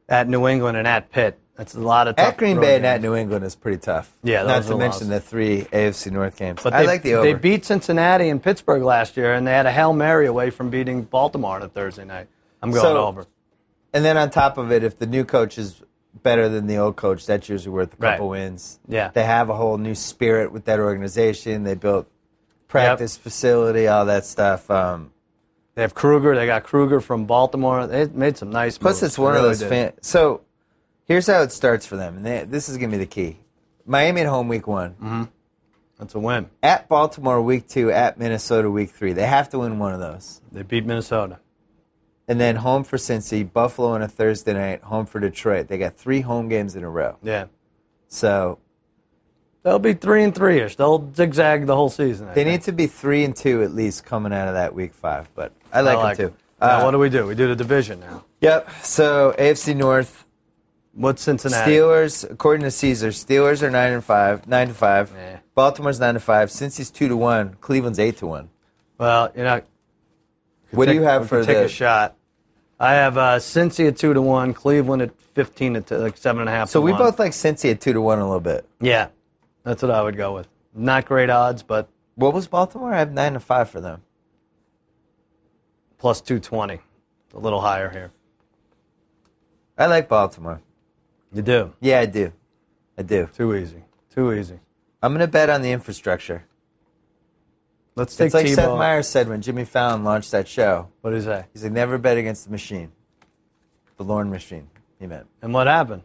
Speaker 4: at New England, and at Pitt. That's a lot of tough
Speaker 3: At Green
Speaker 4: road
Speaker 3: Bay and
Speaker 4: games.
Speaker 3: at New England is pretty tough.
Speaker 4: Yeah,
Speaker 3: not
Speaker 4: those
Speaker 3: to
Speaker 4: are
Speaker 3: mention the 3 AFC North games.
Speaker 4: But
Speaker 3: I like the over.
Speaker 4: They beat Cincinnati and Pittsburgh last year, and they had a Hail Mary away from beating Baltimore on a Thursday night. I'm going over.
Speaker 3: And then on top of it, if the new coach is better than the old coach, that's usually worth a couple
Speaker 4: Right.
Speaker 3: wins.
Speaker 4: Yeah.
Speaker 3: They have a whole new spirit with that organization. They built practice facility, all that stuff.
Speaker 4: They have Kruger. They got Kruger from Baltimore. They made some nice
Speaker 3: Plus,
Speaker 4: moves.
Speaker 3: it's one
Speaker 4: They
Speaker 3: of
Speaker 4: really
Speaker 3: those
Speaker 4: did.
Speaker 3: So, here's how it starts for them. And this is going to be the key. Miami at home week 1.
Speaker 4: That's a win.
Speaker 3: At Baltimore week 2. At Minnesota week 3. They have to win one of those.
Speaker 4: They beat Minnesota.
Speaker 3: And then home for Cincy, Buffalo on a Thursday night, home for Detroit. They got 3 home games in a row.
Speaker 4: Yeah.
Speaker 3: So
Speaker 4: They'll be 3-3-ish. They'll zigzag the whole season.
Speaker 3: they need to be 3-2 at least coming out of that week 5. But I like them too.
Speaker 4: Now, what do? We do the division now.
Speaker 3: Yep. So AFC North.
Speaker 4: What's Cincinnati?
Speaker 3: Steelers, according to Caesar, Steelers are 9-5.
Speaker 4: Yeah.
Speaker 3: Baltimore's 9-5. Cincy's 2-1. Cleveland's 8-1.
Speaker 4: Well,
Speaker 3: What do you have for
Speaker 4: take
Speaker 3: the?
Speaker 4: a shot? I have Cincy at 2-1, Cleveland at 15 at like 7.5.
Speaker 3: So
Speaker 4: to
Speaker 3: we
Speaker 4: 1.
Speaker 3: both like Cincy at 2-1 a little bit.
Speaker 4: Yeah, that's what I would go with. Not great odds, but
Speaker 3: What was Baltimore? I have 9-5 for them.
Speaker 4: plus 220, a little higher here.
Speaker 3: I like Baltimore.
Speaker 4: You do.
Speaker 3: Yeah, I do.
Speaker 4: Too easy.
Speaker 3: I'm gonna bet on the infrastructure.
Speaker 4: Let's take
Speaker 3: It's like
Speaker 4: Tebow.
Speaker 3: Seth Meyers said when Jimmy Fallon launched that show.
Speaker 4: What did he say?
Speaker 3: He said, "Never bet against the machine." The Lorne machine. He meant.
Speaker 4: And what happened?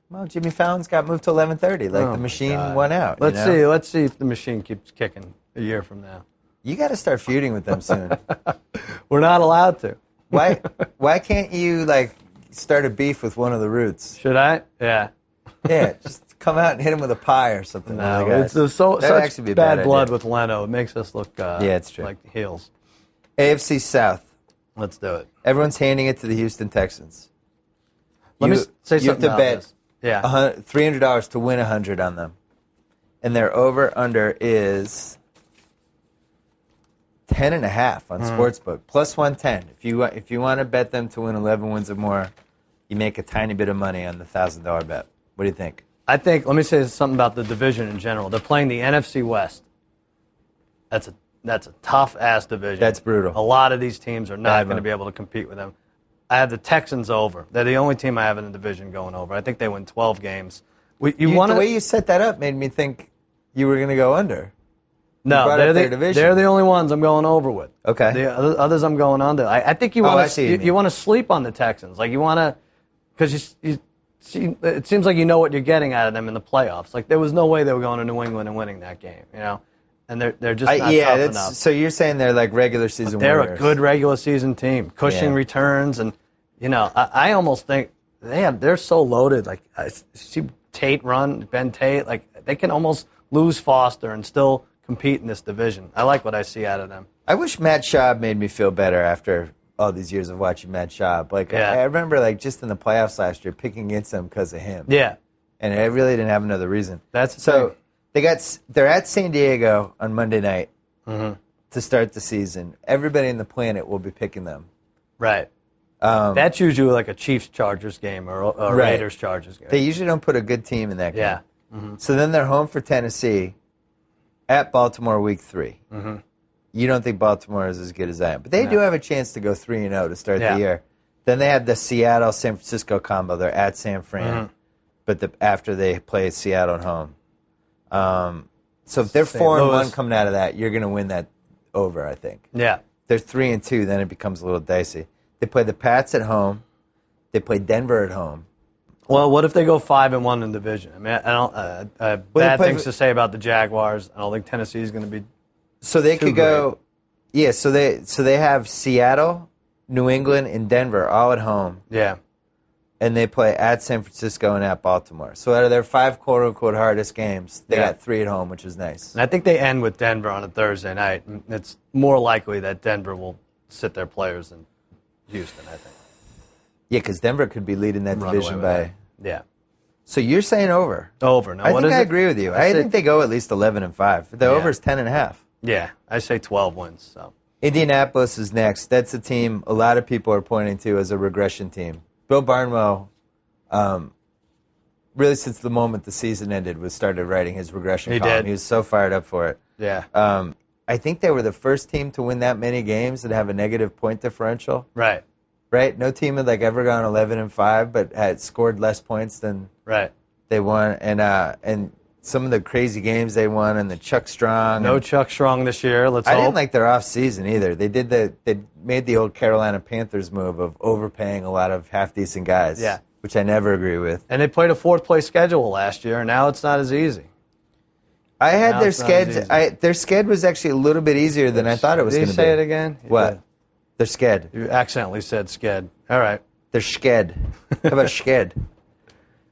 Speaker 3: Well, Jimmy Fallon's got moved to 11:30. Like
Speaker 4: Oh,
Speaker 3: the
Speaker 4: my
Speaker 3: machine
Speaker 4: God.
Speaker 3: won out.
Speaker 4: Let's see if the machine keeps kicking a year from now.
Speaker 3: You got to start feuding with them soon.
Speaker 4: We're not allowed to.
Speaker 3: Why can't you like start a beef with one of the Roots?
Speaker 4: Should I? Yeah.
Speaker 3: Yeah, just come out and hit him with a pie or something.
Speaker 4: No,
Speaker 3: one of the
Speaker 4: it's
Speaker 3: guys.
Speaker 4: such
Speaker 3: That'd actually be a
Speaker 4: bad
Speaker 3: bad
Speaker 4: blood
Speaker 3: idea.
Speaker 4: with Leno. It makes us look
Speaker 3: it's true.
Speaker 4: like heels.
Speaker 3: AFC South.
Speaker 4: Let's do it.
Speaker 3: Everyone's handing it to the Houston Texans.
Speaker 4: Let me say
Speaker 3: you have
Speaker 4: something
Speaker 3: to
Speaker 4: about
Speaker 3: bet
Speaker 4: this. Yeah.
Speaker 3: $300 to win 100 on them, and their over/under is 10.5 on Sportsbook, plus 110. If you want to bet them to win 11 wins or more, you make a tiny bit of money on the $1,000 bet. What do you think?
Speaker 4: I think, let me say something about the division in general. They're playing the NFC West. That's a tough-ass division.
Speaker 3: That's brutal.
Speaker 4: A lot of these teams are not
Speaker 3: Bad
Speaker 4: going to
Speaker 3: one.
Speaker 4: be able to compete with them. I have the Texans over. They're the only team I have in the division going over. I think they win 12 games.
Speaker 3: The way you set that up made me think you were going to go under.
Speaker 4: No,
Speaker 3: brought up their division.
Speaker 4: they're the only ones I'm going over with.
Speaker 3: Okay.
Speaker 4: The others I'm going under. I think you
Speaker 3: I
Speaker 4: want
Speaker 3: see what you
Speaker 4: to
Speaker 3: mean.
Speaker 4: want to sleep on the Texans. Like you want to, because you see, it seems like you know what you're getting out of them in the playoffs. Like there was no way they were going to New England and winning that game, and they're just not tough enough.
Speaker 3: So you're saying they're like regular season
Speaker 4: They're
Speaker 3: warriors.
Speaker 4: a good regular season team. Cushing
Speaker 3: Yeah.
Speaker 4: returns, and I almost think they're so loaded. Like I see Ben Tate, like they can almost lose Foster and still compete in this division. I like what I see out of them.
Speaker 3: I wish Matt Schaub made me feel better after all these years of watching Matt Schaub. Like
Speaker 4: Yeah.
Speaker 3: I remember like just in the playoffs last year picking against them because of him.
Speaker 4: Yeah,
Speaker 3: And I really didn't have another reason.
Speaker 4: that's the
Speaker 3: So
Speaker 4: thing.
Speaker 3: they're at San Diego on Monday night
Speaker 4: Mhm.
Speaker 3: to start the season. Everybody in the planet will be picking them.
Speaker 4: Right. That's usually like a Chiefs-Chargers game or a
Speaker 3: Right.
Speaker 4: Raiders-Chargers game.
Speaker 3: They usually don't put a good team in that game.
Speaker 4: Yeah.
Speaker 3: So then they're home for Tennessee at Baltimore week 3.
Speaker 4: Mm-hmm.
Speaker 3: You don't think Baltimore is as good as I am. But they do have a chance to go 3-0 to start
Speaker 4: Yeah.
Speaker 3: the year. Then they have the Seattle-San Francisco combo. They're at San Fran, but after they play Seattle at home. So if they're
Speaker 4: St.
Speaker 3: 4-1
Speaker 4: Louis.
Speaker 3: coming out of that, you're going to win that over, I think.
Speaker 4: Yeah.
Speaker 3: They're 3-2, then it becomes a little dicey. They play the Pats at home. They play Denver at home.
Speaker 4: Well, what if they go 5-1 in the division? I mean, I don't. I have
Speaker 3: Well, they
Speaker 4: bad
Speaker 3: play
Speaker 4: things to say about the Jaguars. I don't think Tennessee is going to be.
Speaker 3: So they
Speaker 4: Too
Speaker 3: could go, yeah. So they have Seattle, New England, and Denver all at home,
Speaker 4: Yeah.
Speaker 3: and they play at San Francisco and at Baltimore. So out of their 5 quote unquote hardest games, they
Speaker 4: Yeah.
Speaker 3: got 3 at home, which is nice.
Speaker 4: And I think they end with Denver on a Thursday night. And it's more likely that Denver will sit their players than Houston, I think.
Speaker 3: Yeah, because Denver could be leading that
Speaker 4: Run away
Speaker 3: division
Speaker 4: with
Speaker 3: by.
Speaker 4: that. Yeah.
Speaker 3: So you're saying over?
Speaker 4: Over. Now,
Speaker 3: I
Speaker 4: what
Speaker 3: think
Speaker 4: is
Speaker 3: I
Speaker 4: it?
Speaker 3: agree with you.
Speaker 4: I
Speaker 3: I
Speaker 4: say-
Speaker 3: think they go at least 11-5. The
Speaker 4: Yeah.
Speaker 3: over is 10.5.
Speaker 4: Yeah, I say 12 wins. So.
Speaker 3: Indianapolis is next. That's a team a lot of people are pointing to as a regression team. Bill Barnwell really since the moment the season ended, started writing his regression column.
Speaker 4: Did.
Speaker 3: He was so fired up for it.
Speaker 4: Yeah.
Speaker 3: I think they were the first team to win that many games and have a negative point differential.
Speaker 4: Right.
Speaker 3: Right? No team had ever gone 11-5, but had scored less points than they won. And some of the crazy games they won, and the Chuck Strong.
Speaker 4: No Chuck Strong this year. I
Speaker 3: didn't like their off season either. They made the old Carolina Panthers move of overpaying a lot of half decent guys.
Speaker 4: Yeah.
Speaker 3: Which I never agree with.
Speaker 4: And they played a fourth-place schedule last year, and now it's not as easy.
Speaker 3: I had their sched. Their sched was actually a little bit easier than I thought it was going to be.
Speaker 4: Did you say it again?
Speaker 3: What? Their sched.
Speaker 4: You accidentally said sked. All right.
Speaker 3: Their sched. How about sched?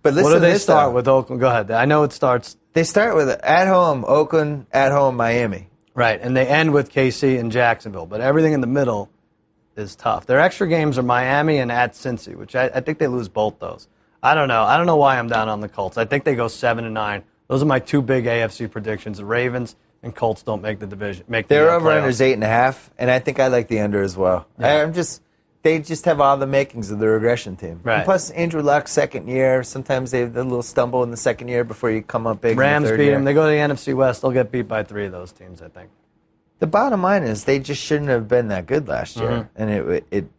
Speaker 3: But listen,
Speaker 4: what do they
Speaker 3: this
Speaker 4: start
Speaker 3: though.
Speaker 4: with Oakland? Go ahead. I know it starts.
Speaker 3: They start with at home Oakland, at home Miami.
Speaker 4: Right, and they end with KC and Jacksonville, but everything in the middle is tough. Their extra games are Miami and at Cincy, which I think they lose both those. I don't know. I don't know why I'm down on the Colts. I think they go 7-9. Those are my two big AFC predictions. The Ravens and Colts don't make the division.
Speaker 3: Their over-under's 8.5, and I think I like the under as well.
Speaker 4: Yeah.
Speaker 3: They just have all the makings of the regression team.
Speaker 4: Right.
Speaker 3: And plus, Andrew Luck, second year. Sometimes they have a little stumble in the second year before you come up big.
Speaker 4: Rams
Speaker 3: in the third
Speaker 4: beat
Speaker 3: year.
Speaker 4: them. They go to the NFC West. They'll get beat by 3 of those teams, I think.
Speaker 3: The bottom line is they just shouldn't have been that good last year, and it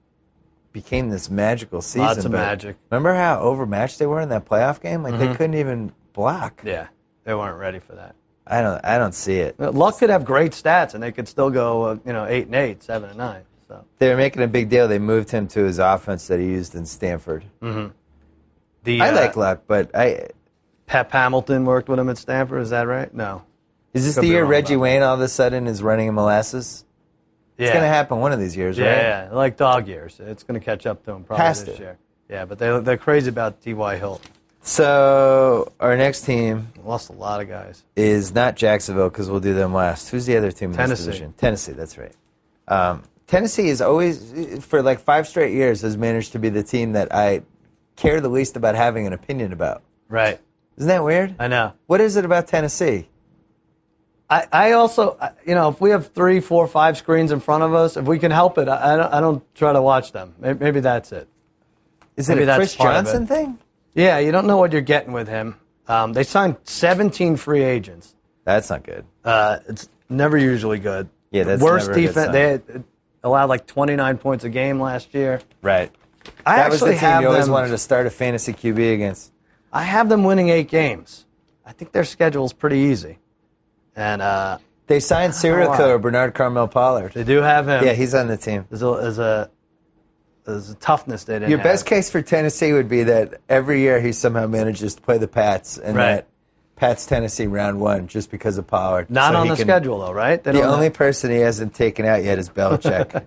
Speaker 3: became this magical season.
Speaker 4: Lots of magic.
Speaker 3: Remember how overmatched they were in that playoff game? They couldn't even block.
Speaker 4: Yeah, they weren't ready for that.
Speaker 3: I don't see it.
Speaker 4: Luck could have great stats, and they could still go 8-8, 7-9. So
Speaker 3: they were making a big deal. They moved him to his offense that he used in Stanford.
Speaker 4: I
Speaker 3: like Luck, but
Speaker 4: Pep Hamilton worked with him at Stanford. Is that right? No.
Speaker 3: Is this the year Reggie Wayne all of a sudden is running in molasses?
Speaker 4: Yeah.
Speaker 3: It's going to happen one of these years, right?
Speaker 4: Yeah, like dog years. It's going to catch up to him probably this year. Yeah, but they're crazy about T.Y. Hilton.
Speaker 3: So our next team
Speaker 4: Lost a lot of guys.
Speaker 3: Is not Jacksonville because we'll do them last. Who's the other team in
Speaker 4: Tennessee.
Speaker 3: this division? Tennessee, that's right. Tennessee is always, for 5 straight years, has managed to be the team that I care the least about having an opinion about.
Speaker 4: Right.
Speaker 3: Isn't that weird?
Speaker 4: I know.
Speaker 3: What is it about Tennessee?
Speaker 4: I also, if we have 3, 4, 5 screens in front of us, if we can help it, I don't try to watch them. Maybe that's it.
Speaker 3: Is it a Chris Johnson thing?
Speaker 4: Yeah, you don't know what you're getting with him. They signed 17 free agents.
Speaker 3: That's not good.
Speaker 4: It's never usually good.
Speaker 3: Yeah, that's
Speaker 4: worst
Speaker 3: never a good
Speaker 4: defense.
Speaker 3: sign.
Speaker 4: They had allowed 29 points a game last year.
Speaker 3: Right.
Speaker 4: I
Speaker 3: that was the
Speaker 4: actually
Speaker 3: team
Speaker 4: have
Speaker 3: you always
Speaker 4: them.
Speaker 3: wanted to start a fantasy QB against.
Speaker 4: I have them winning 8 games. I think their schedule is pretty easy. And
Speaker 3: they signed serial killer Bernard Carmel Pollard.
Speaker 4: They do have him.
Speaker 3: Yeah, he's on the team.
Speaker 4: There's a toughness they didn't
Speaker 3: Your
Speaker 4: have.
Speaker 3: best case for Tennessee would be that every year he somehow manages to play the Pats, and that Pats Tennessee round 1 just because of Pollard.
Speaker 4: Not on the schedule, though, right?
Speaker 3: The only person he hasn't taken out yet is Belichick.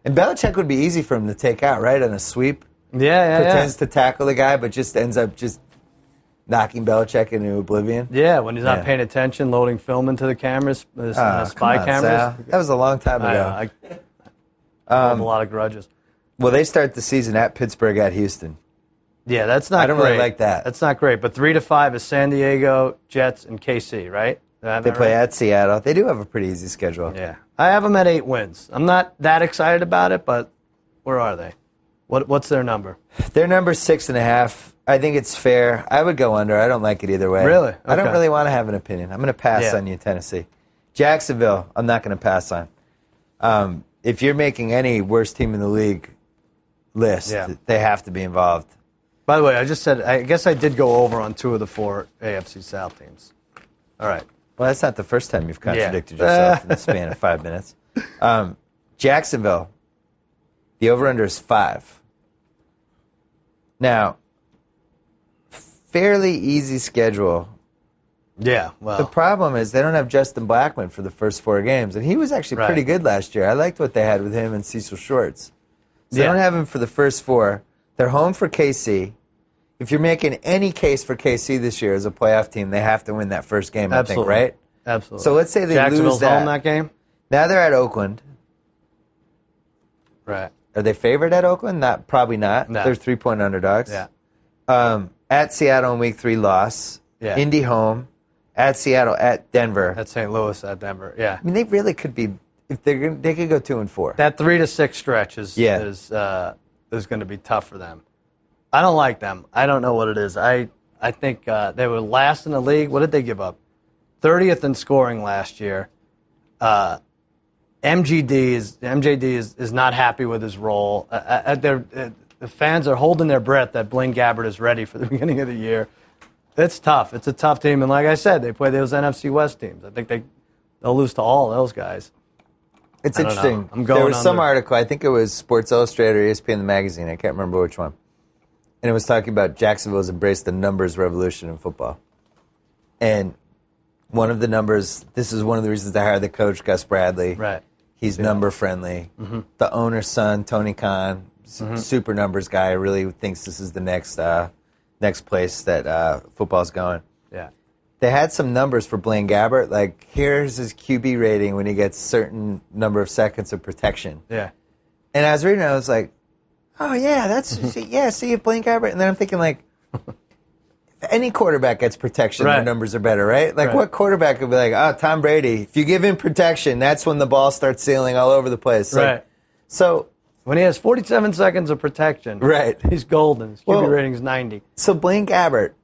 Speaker 3: And Belichick would be easy for him to take out, right, on a sweep.
Speaker 4: Yeah.
Speaker 3: Pretends to tackle the guy, but just ends up just knocking Belichick into oblivion.
Speaker 4: Yeah, when he's not paying attention, loading film into the cameras, the spy cameras.
Speaker 3: Sal. That was a long time ago.
Speaker 4: I have a lot of grudges.
Speaker 3: Well, they start the season at Pittsburgh, at Houston.
Speaker 4: Yeah, that's not great.
Speaker 3: I don't really like that.
Speaker 4: That's not great. But 3-5 is San Diego, Jets, and KC, right?
Speaker 3: They play at Seattle. They do have a pretty easy schedule.
Speaker 4: Yeah. I have them at 8 wins. I'm not that excited about it, but where are they? What's their number?
Speaker 3: Their number's 6.5. I think it's fair. I would go under. I don't like it either way.
Speaker 4: Really? Okay.
Speaker 3: I don't really want to have an opinion. I'm going to pass on you, Tennessee. Jacksonville, I'm not going to pass on. If you're making any worst team in the league list, they have to be involved.
Speaker 4: By the way, I guess I did go over on 2 of the 4 AFC South teams. All right.
Speaker 3: Well, that's not the first time you've contradicted yourself in the span of 5 minutes. Jacksonville, the over-under is 5. Now, fairly easy schedule.
Speaker 4: Yeah, well.
Speaker 3: The problem is they don't have Justin Blackmon for the first 4 games, and he was actually pretty good last year. I liked what they had with him and Cecil Shorts. So they don't have him for the first 4. They're home for KC. If you're making any case for KC this year as a playoff team, they have to win that first game, I think, right?
Speaker 4: Absolutely.
Speaker 3: So let's say they lose that.
Speaker 4: Home that game?
Speaker 3: Now they're at Oakland.
Speaker 4: Right.
Speaker 3: Are they favored at Oakland? Probably not.
Speaker 4: No.
Speaker 3: They're 3-point underdogs.
Speaker 4: Yeah.
Speaker 3: At Seattle in week 3 loss.
Speaker 4: Yeah.
Speaker 3: Indy home. At Seattle, at Denver.
Speaker 4: At St. Louis, at Denver. Yeah.
Speaker 3: I mean, they really could be. If they could go 2-4.
Speaker 4: That 3-6 stretch is going to be tough for them. I don't like them. I don't know what it is. I I think they were last in the league. What did they give up? 30th in scoring last year. MJD is not happy with his role. The fans are holding their breath that Blaine Gabbert is ready for the beginning of the year. It's tough. It's a tough team, and like I said, they play those NFC West teams. I think they'll lose to all those guys.
Speaker 3: It's interesting.
Speaker 4: There
Speaker 3: was some article, I think it was Sports Illustrated or ESPN the magazine, I can't remember which one. And it was talking about Jacksonville's embraced the numbers revolution in football. And one of the numbers, this is one of the reasons they hired the coach, Gus Bradley.
Speaker 4: Right.
Speaker 3: He's number friendly. Mm-hmm. The owner's son, Tony Khan, super numbers guy, really thinks this is the next place that football's going.
Speaker 4: Yeah.
Speaker 3: They had some numbers for Blaine Gabbert, like here's his QB rating when he gets certain number of seconds of protection.
Speaker 4: Yeah.
Speaker 3: And I was reading it, I was like, oh yeah, see if Blaine Gabbert, and then I'm thinking like, if any quarterback gets protection, their numbers are better, right? Like what quarterback would be like, oh, Tom Brady, if you give him protection, that's when the ball starts sailing all over the place.
Speaker 4: Right.
Speaker 3: Like, so
Speaker 4: when he has 47 seconds of protection, he's golden. His QB rating is 90.
Speaker 3: So Blaine Gabbert,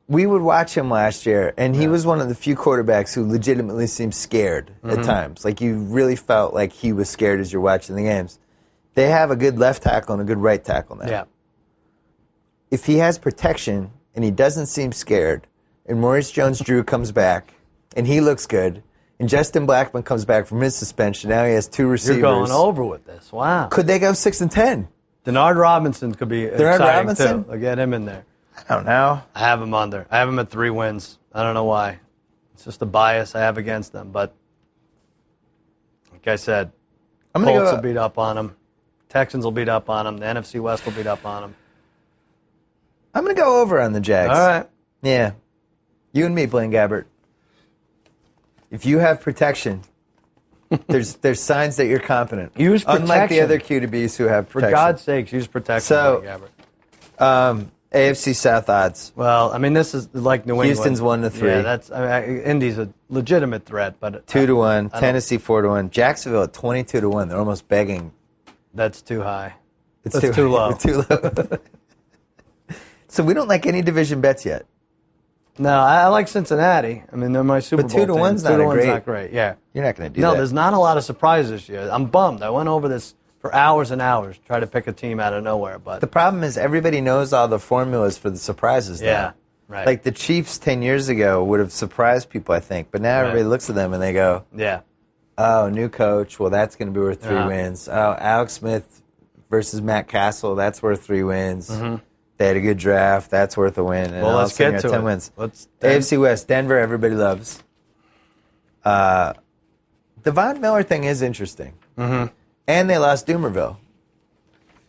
Speaker 3: we would watch him last year, and he was one of the few quarterbacks who legitimately seemed scared at times. Like you really felt like he was scared as you're watching the games. They have a good left tackle and a good right tackle now.
Speaker 4: Yeah.
Speaker 3: If he has protection and he doesn't seem scared, and Maurice Jones-Drew comes back and he looks good, and Justin Blackman comes back from his suspension, now he has two receivers.
Speaker 4: You're going over with this. Wow.
Speaker 3: Could they go 6-10?
Speaker 4: Denard Robinson could be exciting too. I'll get him in there.
Speaker 3: I don't know.
Speaker 4: I have him under. I have him at 3 wins. I don't know why. It's just a bias I have against them. But like I said, Colts will beat up on them. Texans will beat up on them. The NFC West will beat up on them.
Speaker 3: I'm going to go over on the Jags.
Speaker 4: All right.
Speaker 3: Yeah. You and me, Blaine Gabbert. If you have protection, there's signs that you're confident.
Speaker 4: Use protection.
Speaker 3: Unlike the other QBs who have protection.
Speaker 4: For God's sakes, use protection,
Speaker 3: so,
Speaker 4: Blaine Gabbert.
Speaker 3: AFC South odds.
Speaker 4: Well, I mean, this is like New England.
Speaker 3: Houston's 1-3.
Speaker 4: Yeah, Indy's a legitimate threat, but
Speaker 3: 2-1. Tennessee 4-1. Jacksonville at 22-1. They're almost begging.
Speaker 4: That's too high.
Speaker 3: That's too
Speaker 4: low.
Speaker 3: Too low. So we don't like any division bets yet.
Speaker 4: No, I like Cincinnati. I mean, they're my Super Bowl team.
Speaker 3: But 2-1's not great.
Speaker 4: Yeah.
Speaker 3: You're not going to do that.
Speaker 4: No, there's not a lot of surprises this year. I'm bummed. I went over this for hours and hours, try to pick a team out of nowhere. But
Speaker 3: the problem is everybody knows all the formulas for the surprises now.
Speaker 4: Yeah, right.
Speaker 3: Like the Chiefs 10 years ago would have surprised people, I think. But now everybody looks at them and they go,
Speaker 4: yeah,
Speaker 3: oh, new coach, well, that's going to be worth 3 wins. Oh, Alex Smith versus Matt Castle, that's worth 3 wins. Mm-hmm. They had a good draft, that's worth a win. And
Speaker 4: well, let's get to
Speaker 3: 10
Speaker 4: it.
Speaker 3: Wins. AFC West, Denver, everybody loves. The Von Miller thing is interesting. Mm-hmm. And they lost Doomerville.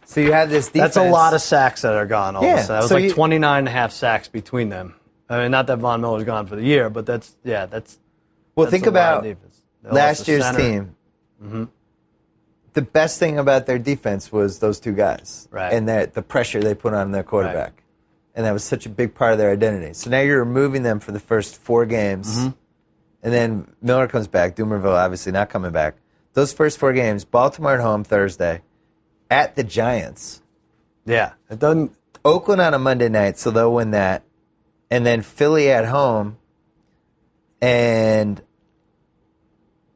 Speaker 3: So you have this defense.
Speaker 4: That's a lot of sacks that are gone all of a sudden. That was
Speaker 3: so
Speaker 4: like 29.5 sacks between them. I mean, not that Von Miller's gone for the year, but that's.
Speaker 3: Well, think about last year's team. Mm-hmm. The best thing about their defense was those 2 guys.
Speaker 4: Right.
Speaker 3: And the pressure they put on their quarterback. Right. And that was such a big part of their identity. So now you're removing them for the first 4 games. Mm-hmm. And then Miller comes back. Doomerville obviously not coming back. Those first 4 games, Baltimore at home Thursday, at the Giants.
Speaker 4: Yeah, it doesn't.
Speaker 3: Oakland on a Monday night, so they'll win that. And then Philly at home. And,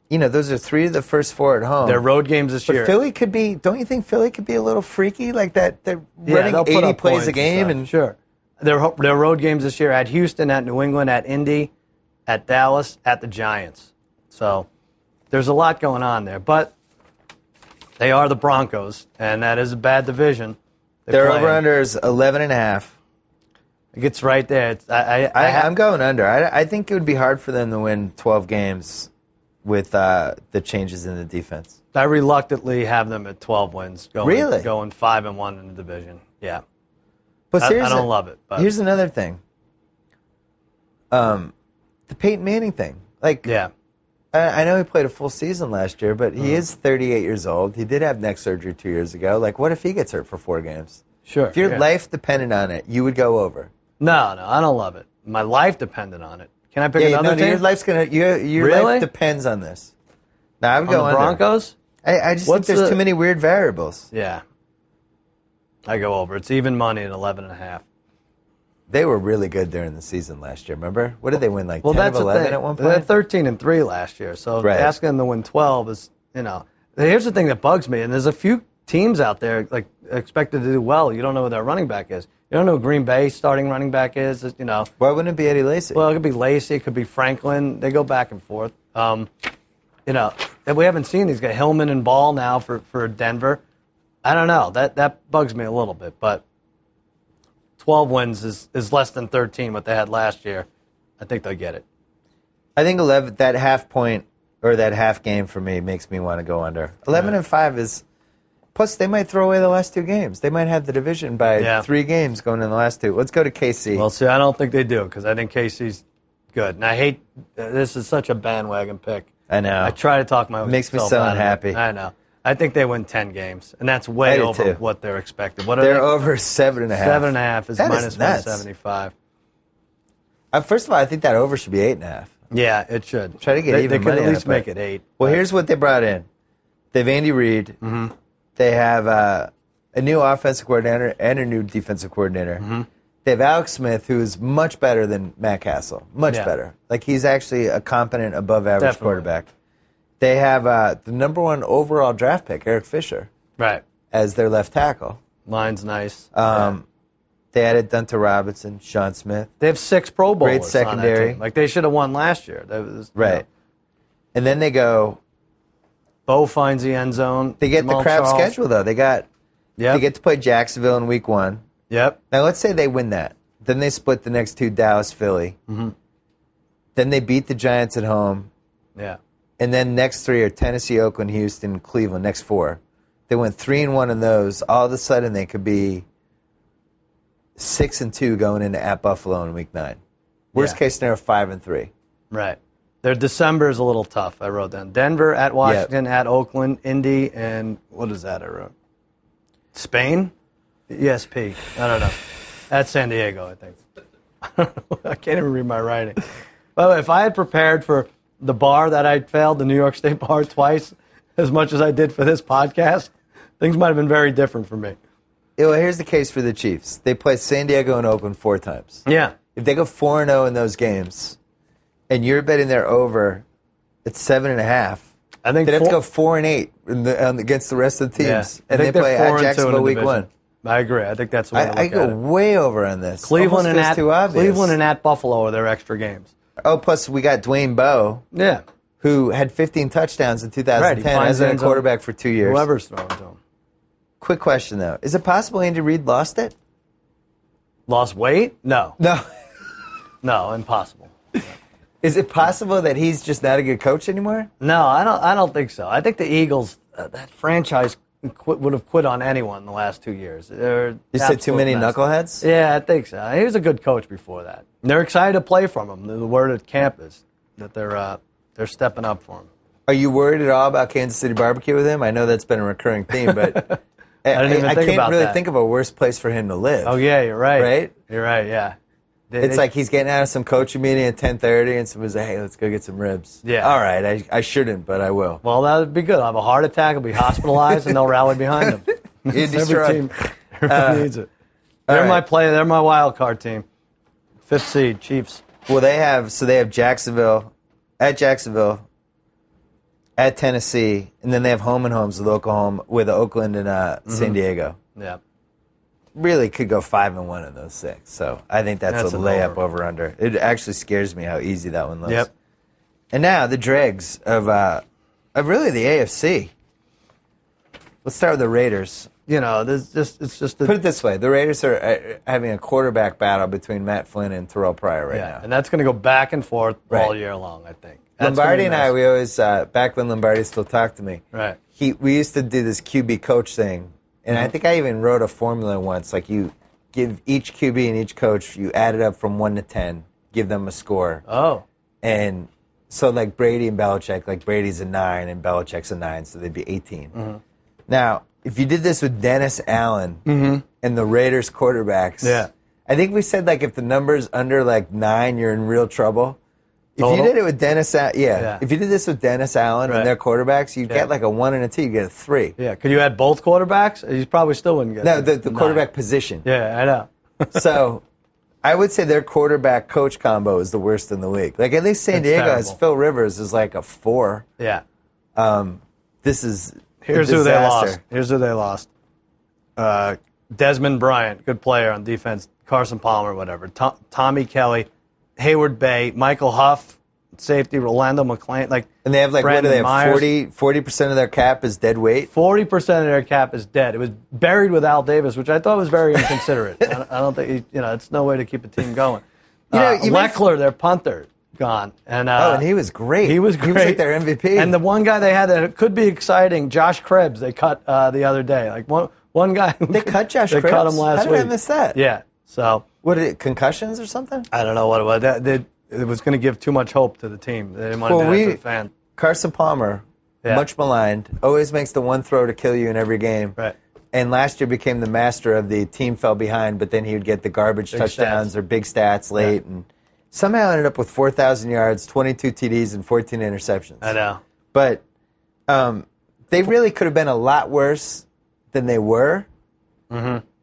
Speaker 3: those are 3 of the first 4 at home.
Speaker 4: They're road games this year.
Speaker 3: But Philly could be, don't you think Philly could be a little freaky like that? They're running 80 plays a game. And
Speaker 4: sure. Their road games this year at Houston, at New England, at Indy, at Dallas, at the Giants. So there's a lot going on there, but they are the Broncos, and that is a bad division.
Speaker 3: Their over-under is 11.5.
Speaker 4: It gets right there.
Speaker 3: I'm going under. I think it would be hard for them to win 12 games with the changes in the defense.
Speaker 4: I reluctantly have them at 12 wins. Going 5-1 in the division. Yeah.
Speaker 3: But
Speaker 4: I don't love it. But
Speaker 3: here's another thing. The Peyton Manning thing. I know he played a full season last year, but he is 38 years old. He did have neck surgery 2 years ago. Like, what if he gets hurt for 4 games?
Speaker 4: Sure.
Speaker 3: If your life depended on it, you would go over.
Speaker 4: No, I don't love it. My life depended on it. Can I pick another team?
Speaker 3: Your life's your life depends on this. Now, I would go
Speaker 4: under. Broncos?
Speaker 3: I just think there's too many weird variables.
Speaker 4: Yeah. I go over. It's even money at 11.5.
Speaker 3: They were really good during the season last year. Remember? What did they win? Like 10
Speaker 4: that's
Speaker 3: of 11
Speaker 4: the thing.
Speaker 3: at one
Speaker 4: They had
Speaker 3: point.
Speaker 4: 13-3 last year. So
Speaker 3: Right.
Speaker 4: asking them to win 12 is, Here's the thing that bugs me, and there's a few teams out there like expected to do well. You don't know who their running back is. You don't know who Green Bay's starting running back is.
Speaker 3: Why wouldn't it be Eddie Lacy?
Speaker 4: Well, it could be Lacy, it could be Franklin. They go back and forth. We haven't seen these guys, Hillman and Ball now for Denver. I don't know. That bugs me a little bit, but 12 wins is less than 13 what they had last year. I think they'll get it.
Speaker 3: I think 11, that half point or that half game for me makes me want to go under. 11-5 is. Plus, they might throw away the last two games. They might have the division by 3 games going in the last 2. Let's go to KC.
Speaker 4: Well, see, I don't think they do because I think KC's good. And I hate this is such a bandwagon pick.
Speaker 3: I know.
Speaker 4: I try to talk myself
Speaker 3: Makes me so unhappy.
Speaker 4: I know. I think they win 10 games, and that's way over what they're expected. What are
Speaker 3: they're
Speaker 4: they?
Speaker 3: over 7.5.
Speaker 4: 7.5 is
Speaker 3: that
Speaker 4: minus
Speaker 3: is nuts.
Speaker 4: 175.
Speaker 3: First of all, I think that over should be 8.5.
Speaker 4: Yeah, it should.
Speaker 3: Try to get even
Speaker 4: They
Speaker 3: money
Speaker 4: could at
Speaker 3: on
Speaker 4: least
Speaker 3: it,
Speaker 4: make it 8.
Speaker 3: Well, here's what they brought in. They have Andy Reid.
Speaker 4: Mm-hmm.
Speaker 3: They have a new offensive coordinator and a new defensive coordinator.
Speaker 4: Mm-hmm.
Speaker 3: They have Alex Smith, who is much better than Matt Castle. Much better. Like, he's actually a competent, above-average quarterback. They have the number 1 overall draft pick, Eric Fisher, as their left tackle.
Speaker 4: Line's nice.
Speaker 3: They added Dunta Robinson, Sean Smith.
Speaker 4: They have 6 Pro Bowlers.
Speaker 3: Great secondary.
Speaker 4: On that team. Like, they should have won last year.
Speaker 3: Right. And then they go.
Speaker 4: Bo finds the end zone.
Speaker 3: They get the crap schedule, though. They get to play Jacksonville in week 1.
Speaker 4: Yep.
Speaker 3: Now, let's say they win that. Then they split the next 2, Dallas, Philly.
Speaker 4: Mm-hmm.
Speaker 3: Then they beat the Giants at home.
Speaker 4: Yeah.
Speaker 3: And then next 3 are Tennessee, Oakland, Houston, Cleveland, next 4. They went 3-1 in those. All of a sudden, they could be 6-2 going into at Buffalo in week 9. Worst case scenario, 5-3.
Speaker 4: Right. Their December is a little tough. I wrote down Denver, at Washington, at Oakland, Indy, and what is that I wrote? Spain? ESP. I don't know. At San Diego, I think. I can't even read my writing. By the way, if I had prepared for the bar that I failed, the New York State bar, twice as much as I did for this podcast, things might have been very different for me.
Speaker 3: Well, here's the case for the Chiefs. They play San Diego and Oakland 4 times.
Speaker 4: Yeah.
Speaker 3: If they go 4-0 in those games, and you're betting they're over, it's 7.5.
Speaker 4: I think
Speaker 3: they'd have to go 4-8 against the rest of the teams, and they play at Jacksonville week 1.
Speaker 4: I agree. I think that's the way to look
Speaker 3: I go
Speaker 4: at it.
Speaker 3: way over on this.
Speaker 4: Cleveland and
Speaker 3: Cleveland
Speaker 4: at Buffalo are their extra games.
Speaker 3: Oh, plus we got Dwayne Bowe, who had 15 touchdowns in 2010 as a quarterback for 2 years.
Speaker 4: Whoever's throwing to him.
Speaker 3: Quick question though: is it possible Andy Reid lost it?
Speaker 4: Lost weight? No. No, impossible.
Speaker 3: Is it possible that he's just not a good coach anymore?
Speaker 4: No, I don't think so. I think the Eagles, that franchise would have quit on anyone in the last 2 years.
Speaker 3: You said too many knuckleheads?
Speaker 4: Yeah, I think so. He was a good coach before that. And they're excited to play from him. The word at camp is that they're stepping up for him.
Speaker 3: Are you worried at all about Kansas City barbecue with him? I know that's been a recurring theme, but I can't really think of a worse place for him to live.
Speaker 4: Oh, yeah, you're right.
Speaker 3: Right?
Speaker 4: You're right, yeah.
Speaker 3: It's like he's getting out of some coaching meeting at 10:30 and someone's like, hey, let's go get some ribs.
Speaker 4: Yeah.
Speaker 3: All right, I shouldn't, but I will.
Speaker 4: Well, that would be good. I'll have a heart attack, I'll be hospitalized, and they'll rally behind him. Every team needs it. They're my player. They're my wild card team. 5th seed, Chiefs.
Speaker 3: Well, they have Jacksonville, at Tennessee, and then they have home and homes with Oakland and San Diego.
Speaker 4: Yeah.
Speaker 3: Really could go 5-1 in those 6. So I think that's a layup over under. It actually scares me how easy that one looks.
Speaker 4: Yep.
Speaker 3: And now the dregs of really the AFC. Let's start with the Raiders.
Speaker 4: It's just
Speaker 3: put it this way: the Raiders are having a quarterback battle between Matt Flynn and Terrell Pryor right now,
Speaker 4: and that's going to go back and forth all year long. I think.
Speaker 3: Lombardi and I, we always back when Lombardi still talked to me.
Speaker 4: Right.
Speaker 3: We used to do this QB coach thing. And I think I even wrote a formula once, like you give each QB and each coach, you add it up from 1 to 10, give them a score.
Speaker 4: Oh.
Speaker 3: And so like Brady and Belichick, like Brady's a 9 and Belichick's a 9, so they'd be 18.
Speaker 4: Mm-hmm.
Speaker 3: Now, if you did this with Dennis Allen and the Raiders quarterbacks, I think we said like if the number's under like 9, you're in real trouble. If you did it with Dennis, if you did this with Dennis Allen and their quarterbacks, you'd get like a 1 and a 2, you get a 3.
Speaker 4: Yeah, could you add both quarterbacks? You probably still wouldn't get.
Speaker 3: No, the quarterback position.
Speaker 4: Yeah, I know.
Speaker 3: So, I would say their quarterback-coach combo is the worst in the league. Like, at least San Diego has Phil Rivers is like a 4.
Speaker 4: Yeah.
Speaker 3: This is
Speaker 4: Here's who they lost. Desmond Bryant, good player on defense. Carson Palmer, whatever. Tommy Kelly, Hayward Bay, Michael Huff, safety, Rolando McClain.
Speaker 3: And they have
Speaker 4: Brandon
Speaker 3: what do they have?
Speaker 4: Myers.
Speaker 3: 40% of their cap is dead weight.
Speaker 4: 40% of their cap is dead. It was buried with Al Davis, which I thought was very inconsiderate. I don't think it's no way to keep a team going. Leckler, their punter, gone. And
Speaker 3: he was great.
Speaker 4: He was great.
Speaker 3: He was like their MVP.
Speaker 4: And the one guy they had that could be exciting, Josh Krebs, they cut the other day. Like one guy.
Speaker 3: They cut Josh Krebs?
Speaker 4: They cut him last week.
Speaker 3: How did I miss that?
Speaker 4: Yeah. So.
Speaker 3: What did it, concussions or something?
Speaker 4: I don't know what it was. It was going to give too much hope to the team. They didn't want to be a fan.
Speaker 3: Carson Palmer, much maligned, always makes the one throw to kill you in every game.
Speaker 4: Right.
Speaker 3: And last year became the master of the team fell behind, but then he would get the garbage touchdowns or big stats late. And somehow ended up with 4,000 yards, 22 TDs, and 14 interceptions.
Speaker 4: I know.
Speaker 3: But they really could have been a lot worse than they were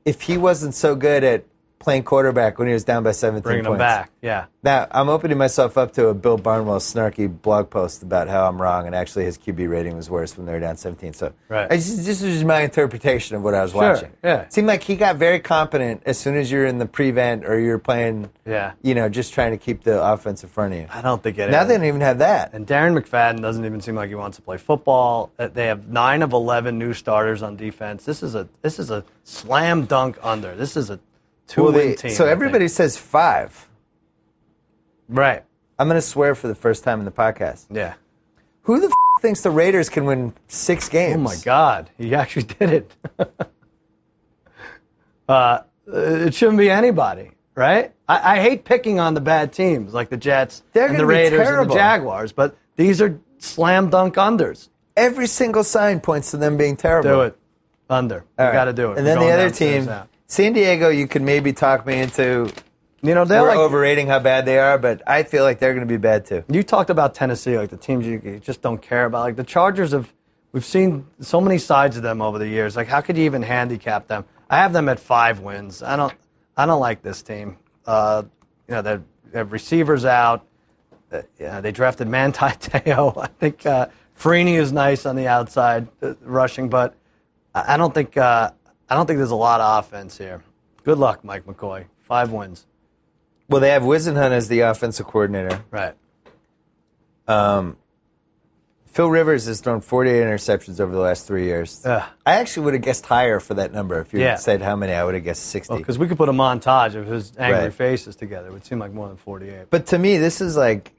Speaker 3: if he wasn't so good at playing quarterback when he was down by 17
Speaker 4: Bringing
Speaker 3: points.
Speaker 4: him back, yeah.
Speaker 3: Now, I'm opening myself up to a Bill Barnwell snarky blog post about how I'm wrong, and actually his QB rating was worse when they were down 17. So this is my interpretation of what I was watching.
Speaker 4: Yeah.
Speaker 3: It seemed like he got very competent as soon as you're in the prevent or you're playing, just trying to keep the offense in front of you.
Speaker 4: I don't think it
Speaker 3: Now
Speaker 4: is.
Speaker 3: they don't even have that.
Speaker 4: And Darren McFadden doesn't even seem like he wants to play football. They have 9 of 11 new starters on defense. This is a slam dunk under. This is a 2-win team.
Speaker 3: So everybody says 5.
Speaker 4: Right.
Speaker 3: I'm going to swear for the first time in the podcast.
Speaker 4: Yeah.
Speaker 3: Who the thinks the Raiders can win 6 games?
Speaker 4: Oh, my God. He actually did it. It shouldn't be anybody, right? I hate picking on the bad teams like the Jets and the Raiders and the Jaguars, but these are slam dunk unders.
Speaker 3: Every single sign points to them being terrible.
Speaker 4: Do it. Under. You got to do it.
Speaker 3: And then the other team, San Diego, you could maybe talk me into they're overrating how bad they are, but I feel like they're going to be bad too.
Speaker 4: You talked about Tennessee, like the teams you just don't care about. Like the Chargers we've seen so many sides of them over the years. Like how could you even handicap them? I have them at 5 wins. I don't like this team. They have receivers out. They drafted Manti Te'o. I think Freeney is nice on the outside rushing, but I don't think there's a lot of offense here. Good luck, Mike McCoy. 5 wins.
Speaker 3: Well, they have Wisenhunt as the offensive coordinator.
Speaker 4: Right.
Speaker 3: Phil Rivers has thrown 48 interceptions over the last 3 years. I actually would have guessed higher for that number. If you had said how many, I would have guessed 60.
Speaker 4: Because we could put a montage of his angry faces together. It would seem like more than 48.
Speaker 3: But to me, this is like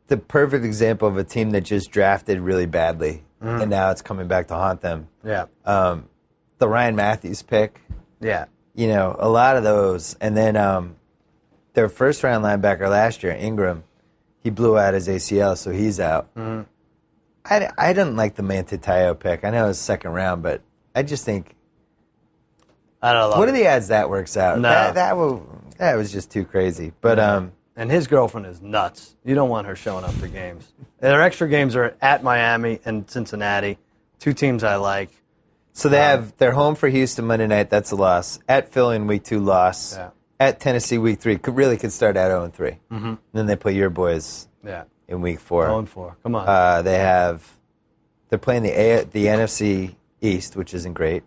Speaker 3: the perfect example of a team that just drafted really badly, and now it's coming back to haunt them.
Speaker 4: Yeah.
Speaker 3: The Ryan Matthews pick.
Speaker 4: Yeah.
Speaker 3: A lot of those. And then their first-round linebacker last year, Ingram, he blew out his ACL, so he's out. I didn't like the Manti Te'o pick. I know it was second round, but I just think.
Speaker 4: I don't know.
Speaker 3: What are the odds that works out?
Speaker 4: No.
Speaker 3: That was just too crazy. But
Speaker 4: and his girlfriend is nuts. You don't want her showing up for games. Their extra games are at Miami and Cincinnati, 2 teams I like.
Speaker 3: So they're home for Houston Monday night. That's a loss. At Philly in week 2, loss.
Speaker 4: Yeah.
Speaker 3: At Tennessee week 3, could start at 0-3. And then they play your boys.
Speaker 4: Yeah.
Speaker 3: In week 4.
Speaker 4: 0-4. Come on.
Speaker 3: They're playing the NFC East, which isn't great.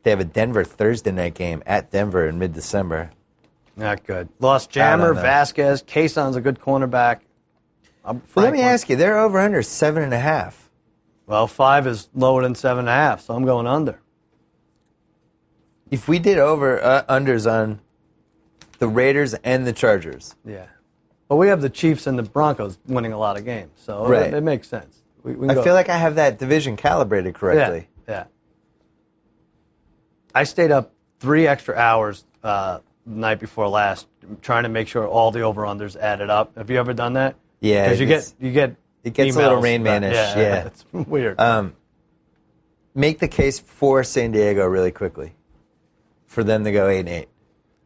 Speaker 3: They have a Denver Thursday night game at Denver in mid-December.
Speaker 4: Not good. Lost Jammer, Vasquez. Kayson's a good cornerback.
Speaker 3: Let me ask you, they're over-under 7.5.
Speaker 4: Well, 5 is lower than 7.5, so I'm going under.
Speaker 3: If we did over-unders on the Raiders and the Chargers.
Speaker 4: Yeah. But we have the Chiefs and the Broncos winning a lot of games, so it makes sense.
Speaker 3: I feel like I have that division calibrated correctly.
Speaker 4: Yeah. I stayed up 3 extra hours the night before last trying to make sure all the over-unders added up. Have you ever done that?
Speaker 3: Yeah.
Speaker 4: Because you get
Speaker 3: it gets a little Rain Man-ish. Yeah.
Speaker 4: It's weird.
Speaker 3: Make the case for San Diego really quickly for them to go 8-8.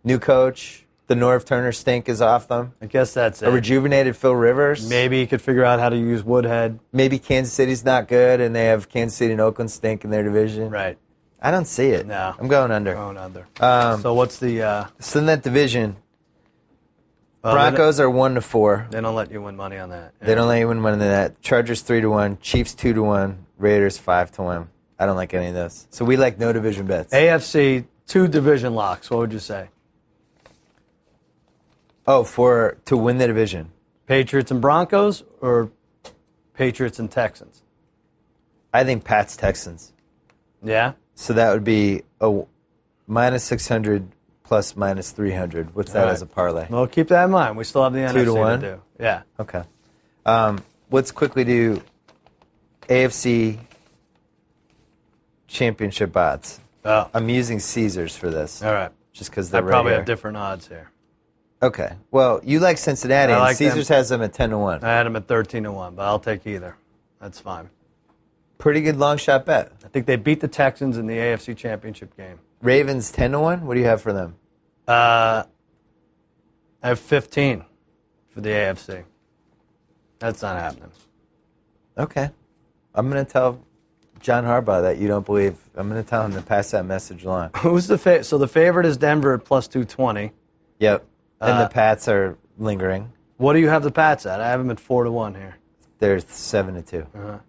Speaker 3: New coach. The Norv Turner stink is off them.
Speaker 4: I guess that's it.
Speaker 3: A rejuvenated Phil Rivers.
Speaker 4: Maybe he could figure out how to use Woodhead.
Speaker 3: Maybe Kansas City's not good, and they have Kansas City and Oakland stink in their division.
Speaker 4: Right.
Speaker 3: I don't see it.
Speaker 4: No.
Speaker 3: I'm going under.
Speaker 4: Going under.
Speaker 3: Um,
Speaker 4: So what's the...
Speaker 3: So in that division, Broncos are 1-4.
Speaker 4: They don't let you win money on that.
Speaker 3: They don't let you win money on that. Chargers 3-1. Chiefs 2-1. Raiders 5-1. I don't like any of those. So we like no division bets.
Speaker 4: AFC, 2 division locks. What would you say?
Speaker 3: Oh, to win the division.
Speaker 4: Patriots and Broncos or Patriots and Texans?
Speaker 3: I think Pats Texans.
Speaker 4: Yeah?
Speaker 3: So that would be a -600 plus -300. What's that
Speaker 4: All right.
Speaker 3: as a parlay?
Speaker 4: Well, keep that in mind. We still have the NFC
Speaker 3: 2-1?
Speaker 4: to do. Yeah.
Speaker 3: Okay. Let's quickly do AFC championship odds.
Speaker 4: Oh,
Speaker 3: I'm using Caesars for this,
Speaker 4: all right.
Speaker 3: just because
Speaker 4: I
Speaker 3: they're right
Speaker 4: probably
Speaker 3: here.
Speaker 4: have different odds here.
Speaker 3: Okay. Well, you like Cincinnati,
Speaker 4: I
Speaker 3: and
Speaker 4: like
Speaker 3: Caesars
Speaker 4: them.
Speaker 3: has them at 10-1.
Speaker 4: I had them at 13-1, but I'll take either. That's fine.
Speaker 3: Pretty good long shot bet.
Speaker 4: I think they beat the Texans in the AFC Championship game.
Speaker 3: Ravens 10-1. What do you have for them?
Speaker 4: I have 15 for the AFC. That's not happening.
Speaker 3: Okay. I'm going to tell John Harbaugh that you don't believe. I'm going to tell him to pass that message along.
Speaker 4: Who's the favorite? So the favorite is Denver at plus 220.
Speaker 3: Yep. And the Pats are lingering.
Speaker 4: What do you have the Pats at? I have them at 4-1 here.
Speaker 3: They're 7-2.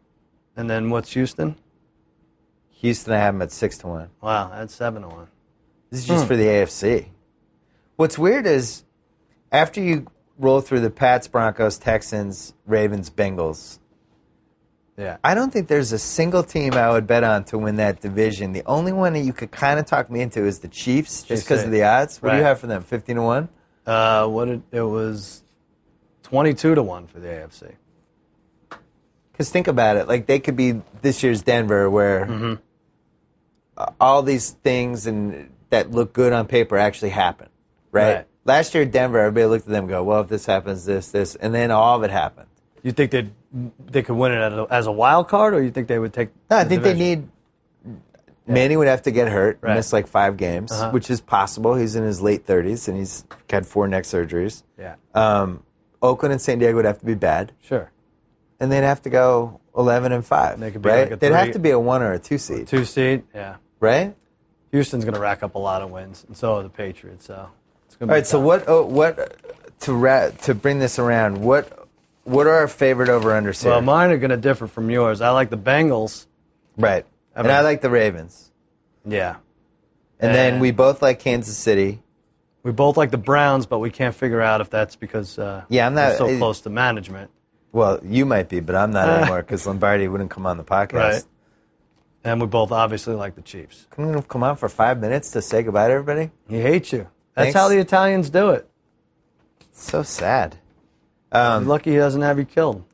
Speaker 4: And then what's Houston?
Speaker 3: Houston, I have them at 6-1.
Speaker 4: Wow, that's 7-1.
Speaker 3: This is just for the AFC. What's weird is after you roll through the Pats, Broncos, Texans, Ravens, Bengals,
Speaker 4: Yeah.
Speaker 3: I don't think there's a single team I would bet on to win that division. The only one that you could kind of talk me into is the Chiefs, just because of the odds. What do you
Speaker 4: Right.
Speaker 3: have for them? 15-1?
Speaker 4: It was 22-1 for the AFC.
Speaker 3: Because think about it, like they could be this year's Denver, where all these things and that look good on paper actually happen, right? Last year, Denver, everybody looked at them and go, well, if this happens, this, and then all of it happened.
Speaker 4: You think they could win it as a wild card, or you think they would take?
Speaker 3: No, I think they need. Manny would have to get hurt,
Speaker 4: Right.
Speaker 3: miss like 5 games, which is possible. He's in his late 30s and he's had 4 neck surgeries.
Speaker 4: Yeah.
Speaker 3: Oakland and San Diego would have to be bad,
Speaker 4: Sure.
Speaker 3: and they'd have to go 11-5.
Speaker 4: They could be
Speaker 3: right?
Speaker 4: like a
Speaker 3: They'd have
Speaker 4: 3
Speaker 3: to be a 1 or a 2 seed,
Speaker 4: 2 seed. Yeah.
Speaker 3: right?
Speaker 4: Houston's going to rack up a lot of wins, and so are the Patriots. So it's going to be
Speaker 3: All right. So what to bring this around? What are our favorite over-unders here?
Speaker 4: Well, mine are going to differ from yours. I like the Bengals.
Speaker 3: Right.
Speaker 4: I
Speaker 3: And
Speaker 4: mean-
Speaker 3: I like the Ravens.
Speaker 4: Yeah.
Speaker 3: And then we both like Kansas City.
Speaker 4: We both like the Browns, but we can't figure out if that's because
Speaker 3: Yeah, I'm not-
Speaker 4: we're so close to management.
Speaker 3: Well, you might be, but I'm not anymore because Lombardi wouldn't come on the podcast.
Speaker 4: Right. And we both obviously like the Chiefs.
Speaker 3: Couldn't have come on for 5 minutes to say goodbye to everybody?
Speaker 4: He hates you. That's
Speaker 3: Thanks.
Speaker 4: how the Italians do it.
Speaker 3: So sad.
Speaker 4: He's lucky he doesn't have you killed.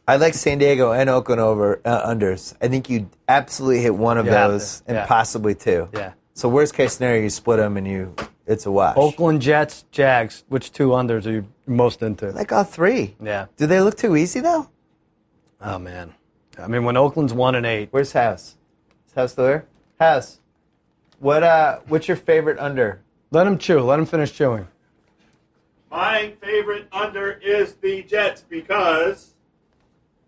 Speaker 3: I like San Diego and Oakland unders. I think you'd absolutely hit one of
Speaker 4: You have
Speaker 3: those
Speaker 4: to,
Speaker 3: and
Speaker 4: yeah.
Speaker 3: possibly 2.
Speaker 4: Yeah.
Speaker 3: So worst case scenario, you split them and it's a wash.
Speaker 4: Oakland, Jets, Jags. Which 2 unders are you most into?
Speaker 3: I like all 3.
Speaker 4: Yeah.
Speaker 3: Do they look too easy though?
Speaker 4: Oh man. I mean, when Oakland's 1-8.
Speaker 3: Where's House? Is House still there? House. What's your favorite under?
Speaker 4: Let him chew. Let him finish chewing.
Speaker 5: My favorite under is the Jets because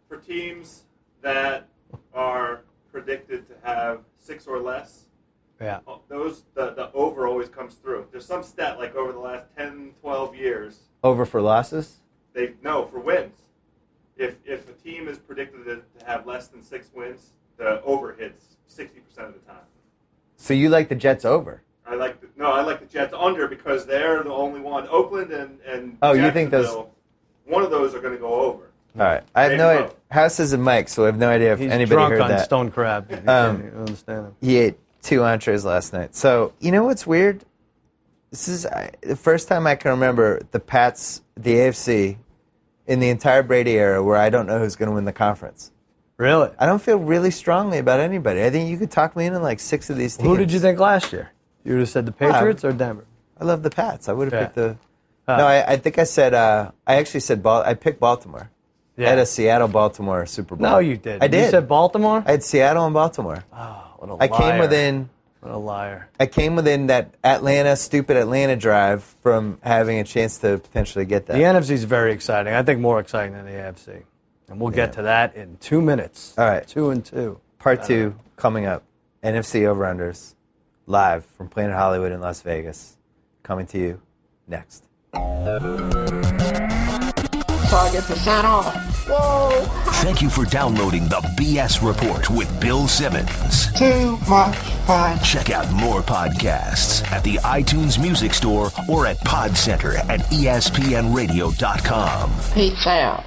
Speaker 5: for teams that are predicted to have 6 or less,
Speaker 4: Yeah.
Speaker 5: the over always comes through. There's some stat like over the last 10, 12 years,
Speaker 3: Over for losses?
Speaker 5: for wins. If a team is predicted to have less than 6 wins, the over hits 60% of the time.
Speaker 3: So you like the Jets over?
Speaker 5: I like the Jets under because they're the only one. Oakland and
Speaker 3: Oh, you think those-
Speaker 5: Jacksonville, one of those are going to go over.
Speaker 3: All right. I have
Speaker 5: Maybe
Speaker 3: no idea.
Speaker 5: both.
Speaker 3: House is a mic, so I have no idea if
Speaker 4: He's
Speaker 3: anybody
Speaker 4: drunk
Speaker 3: heard
Speaker 4: on
Speaker 3: that.
Speaker 4: stone crab. You can't understand him.
Speaker 3: He ate 2 entrees last night. So, you know what's weird? This is the first time I can remember the Pats, the AFC, in the entire Brady era where I don't know who's going to win the conference.
Speaker 4: Really?
Speaker 3: I don't feel really strongly about anybody. I think you could talk me into like 6 of these teams.
Speaker 4: Who did you think last year? You would have said the Patriots or Denver?
Speaker 3: I love the Pats. I would have
Speaker 4: Yeah.
Speaker 3: picked the... No, I think I said... I actually said... I picked Baltimore.
Speaker 4: Yeah.
Speaker 3: I had a Seattle-Baltimore Super Bowl.
Speaker 4: No, you did.
Speaker 3: I did.
Speaker 4: You said Baltimore?
Speaker 3: I had Seattle and Baltimore.
Speaker 4: Oh, what a
Speaker 3: I
Speaker 4: liar.
Speaker 3: came within...
Speaker 4: What a liar.
Speaker 3: I came within that stupid Atlanta drive from having a chance to potentially get that.
Speaker 4: The NFC is very exciting. I think more exciting than the AFC. And we'll get to that in 2 minutes.
Speaker 3: All right.
Speaker 4: 2 and 2.
Speaker 3: Part 2 coming up. NFC Over-Unders, live from Planet Hollywood in Las Vegas. Coming to you next.
Speaker 6: So I get to sign off. Whoa!
Speaker 2: Thank you for downloading the BS Report with Bill Simmons.
Speaker 6: Too much fun.
Speaker 2: Check out more podcasts at the iTunes Music Store or at Pod Center at ESPNRadio.com.
Speaker 6: Peace out.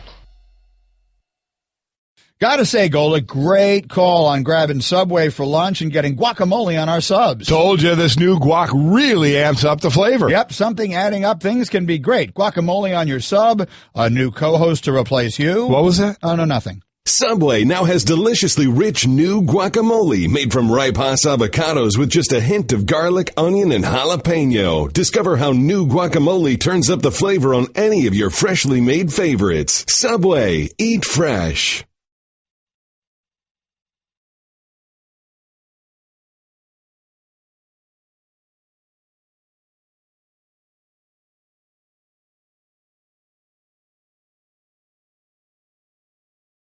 Speaker 7: Gotta say, Golick, great call on grabbing Subway for lunch and getting guacamole on our subs.
Speaker 8: Told you this new guac really amps up the flavor.
Speaker 7: Yep, something adding up things can be great. Guacamole on your sub, a new co-host to replace you.
Speaker 8: What was that?
Speaker 7: Oh, no, nothing.
Speaker 9: Subway now has deliciously rich new guacamole made from ripe Hass avocados with just a hint of garlic, onion, and jalapeno. Discover how new guacamole turns up the flavor on any of your freshly made favorites. Subway, eat fresh.